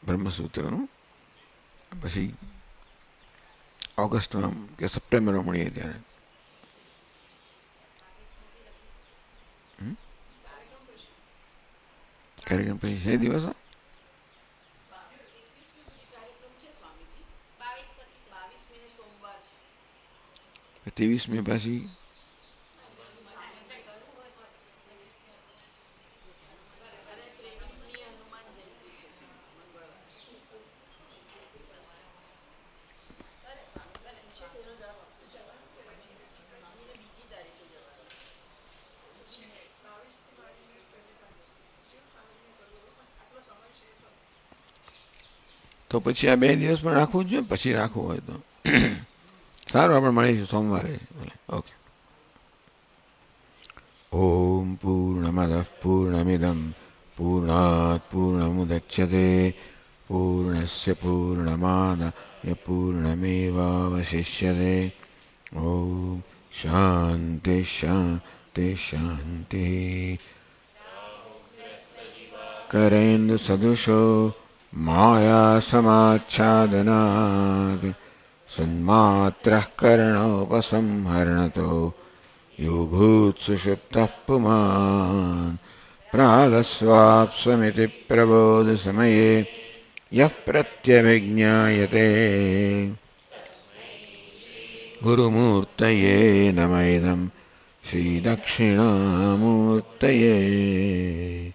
બ્રહ્મસૂત્રનું. પછી ઓગસ્ટમાં કે સપ્ટેમ્બરમાં મળીએ ત્યારે. કાર્યક્રમ પછી છે દિવસો 23મી પાછી તો પછી આ 2 દિવસ પણ રાખવું જ જોઈએ. પછી રાખવું હોય તો સારું, આપણે મળીશું સોમવારે. ઓકે. ઓમ પૂર્ણમદ પૂર્ણમિદમ પૂર્ણાત પૂર્ણમુદચ્યતે પૂર્ણસ્ય પૂર્ણમાદાય પૂર્ણમેવાવશિષ્યતે. ઓમ શાંતિ શાંતિ શાંતિ. કરેન્દુ સદૃશો માયા સમાચ્છાદનાत् સન્માત્રઃ કર્ણોપસંહરણતો યો ભૂત્સુષુપ્તઃ પુમાન પ્રાગસ્વાપ્સ્વમિતિ પ્રબોધ સમયે યઃ પ્રત્યવિજ્ઞાયતે ગુરુમૂર્તયે નમઃ ઇદં શ્રીદક્ષિણામૂર્તયે.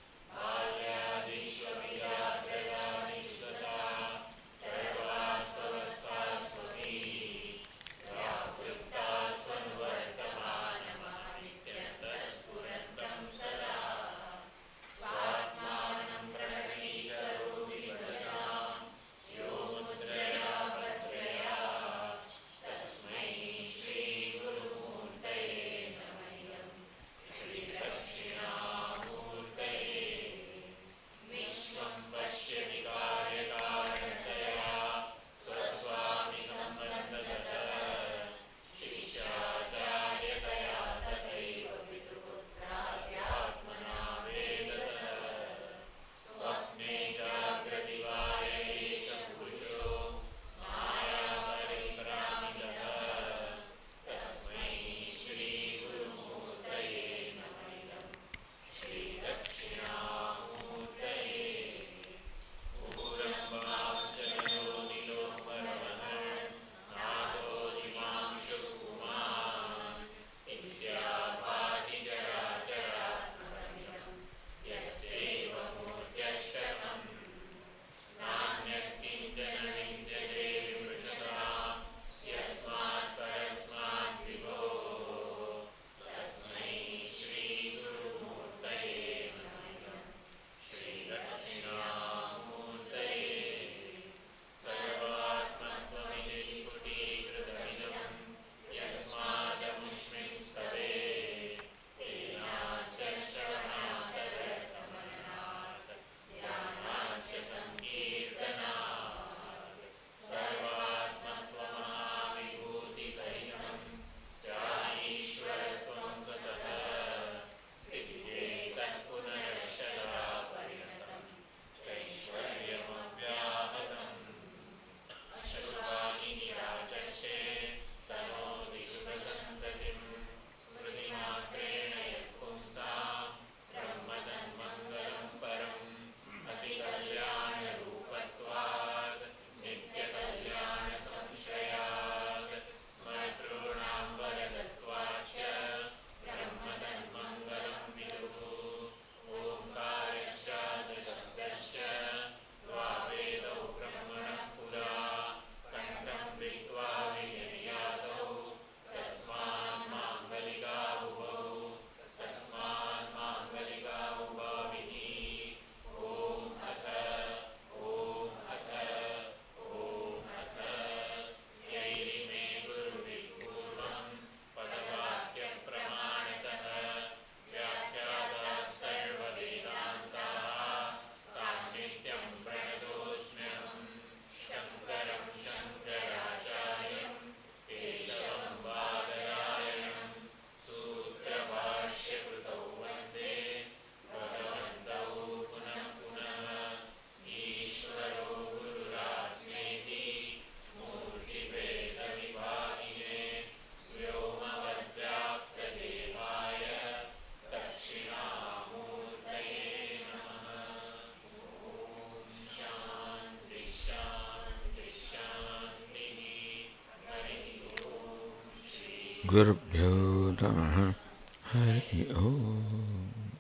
गुरुभ्यो नमः। हरि ओम।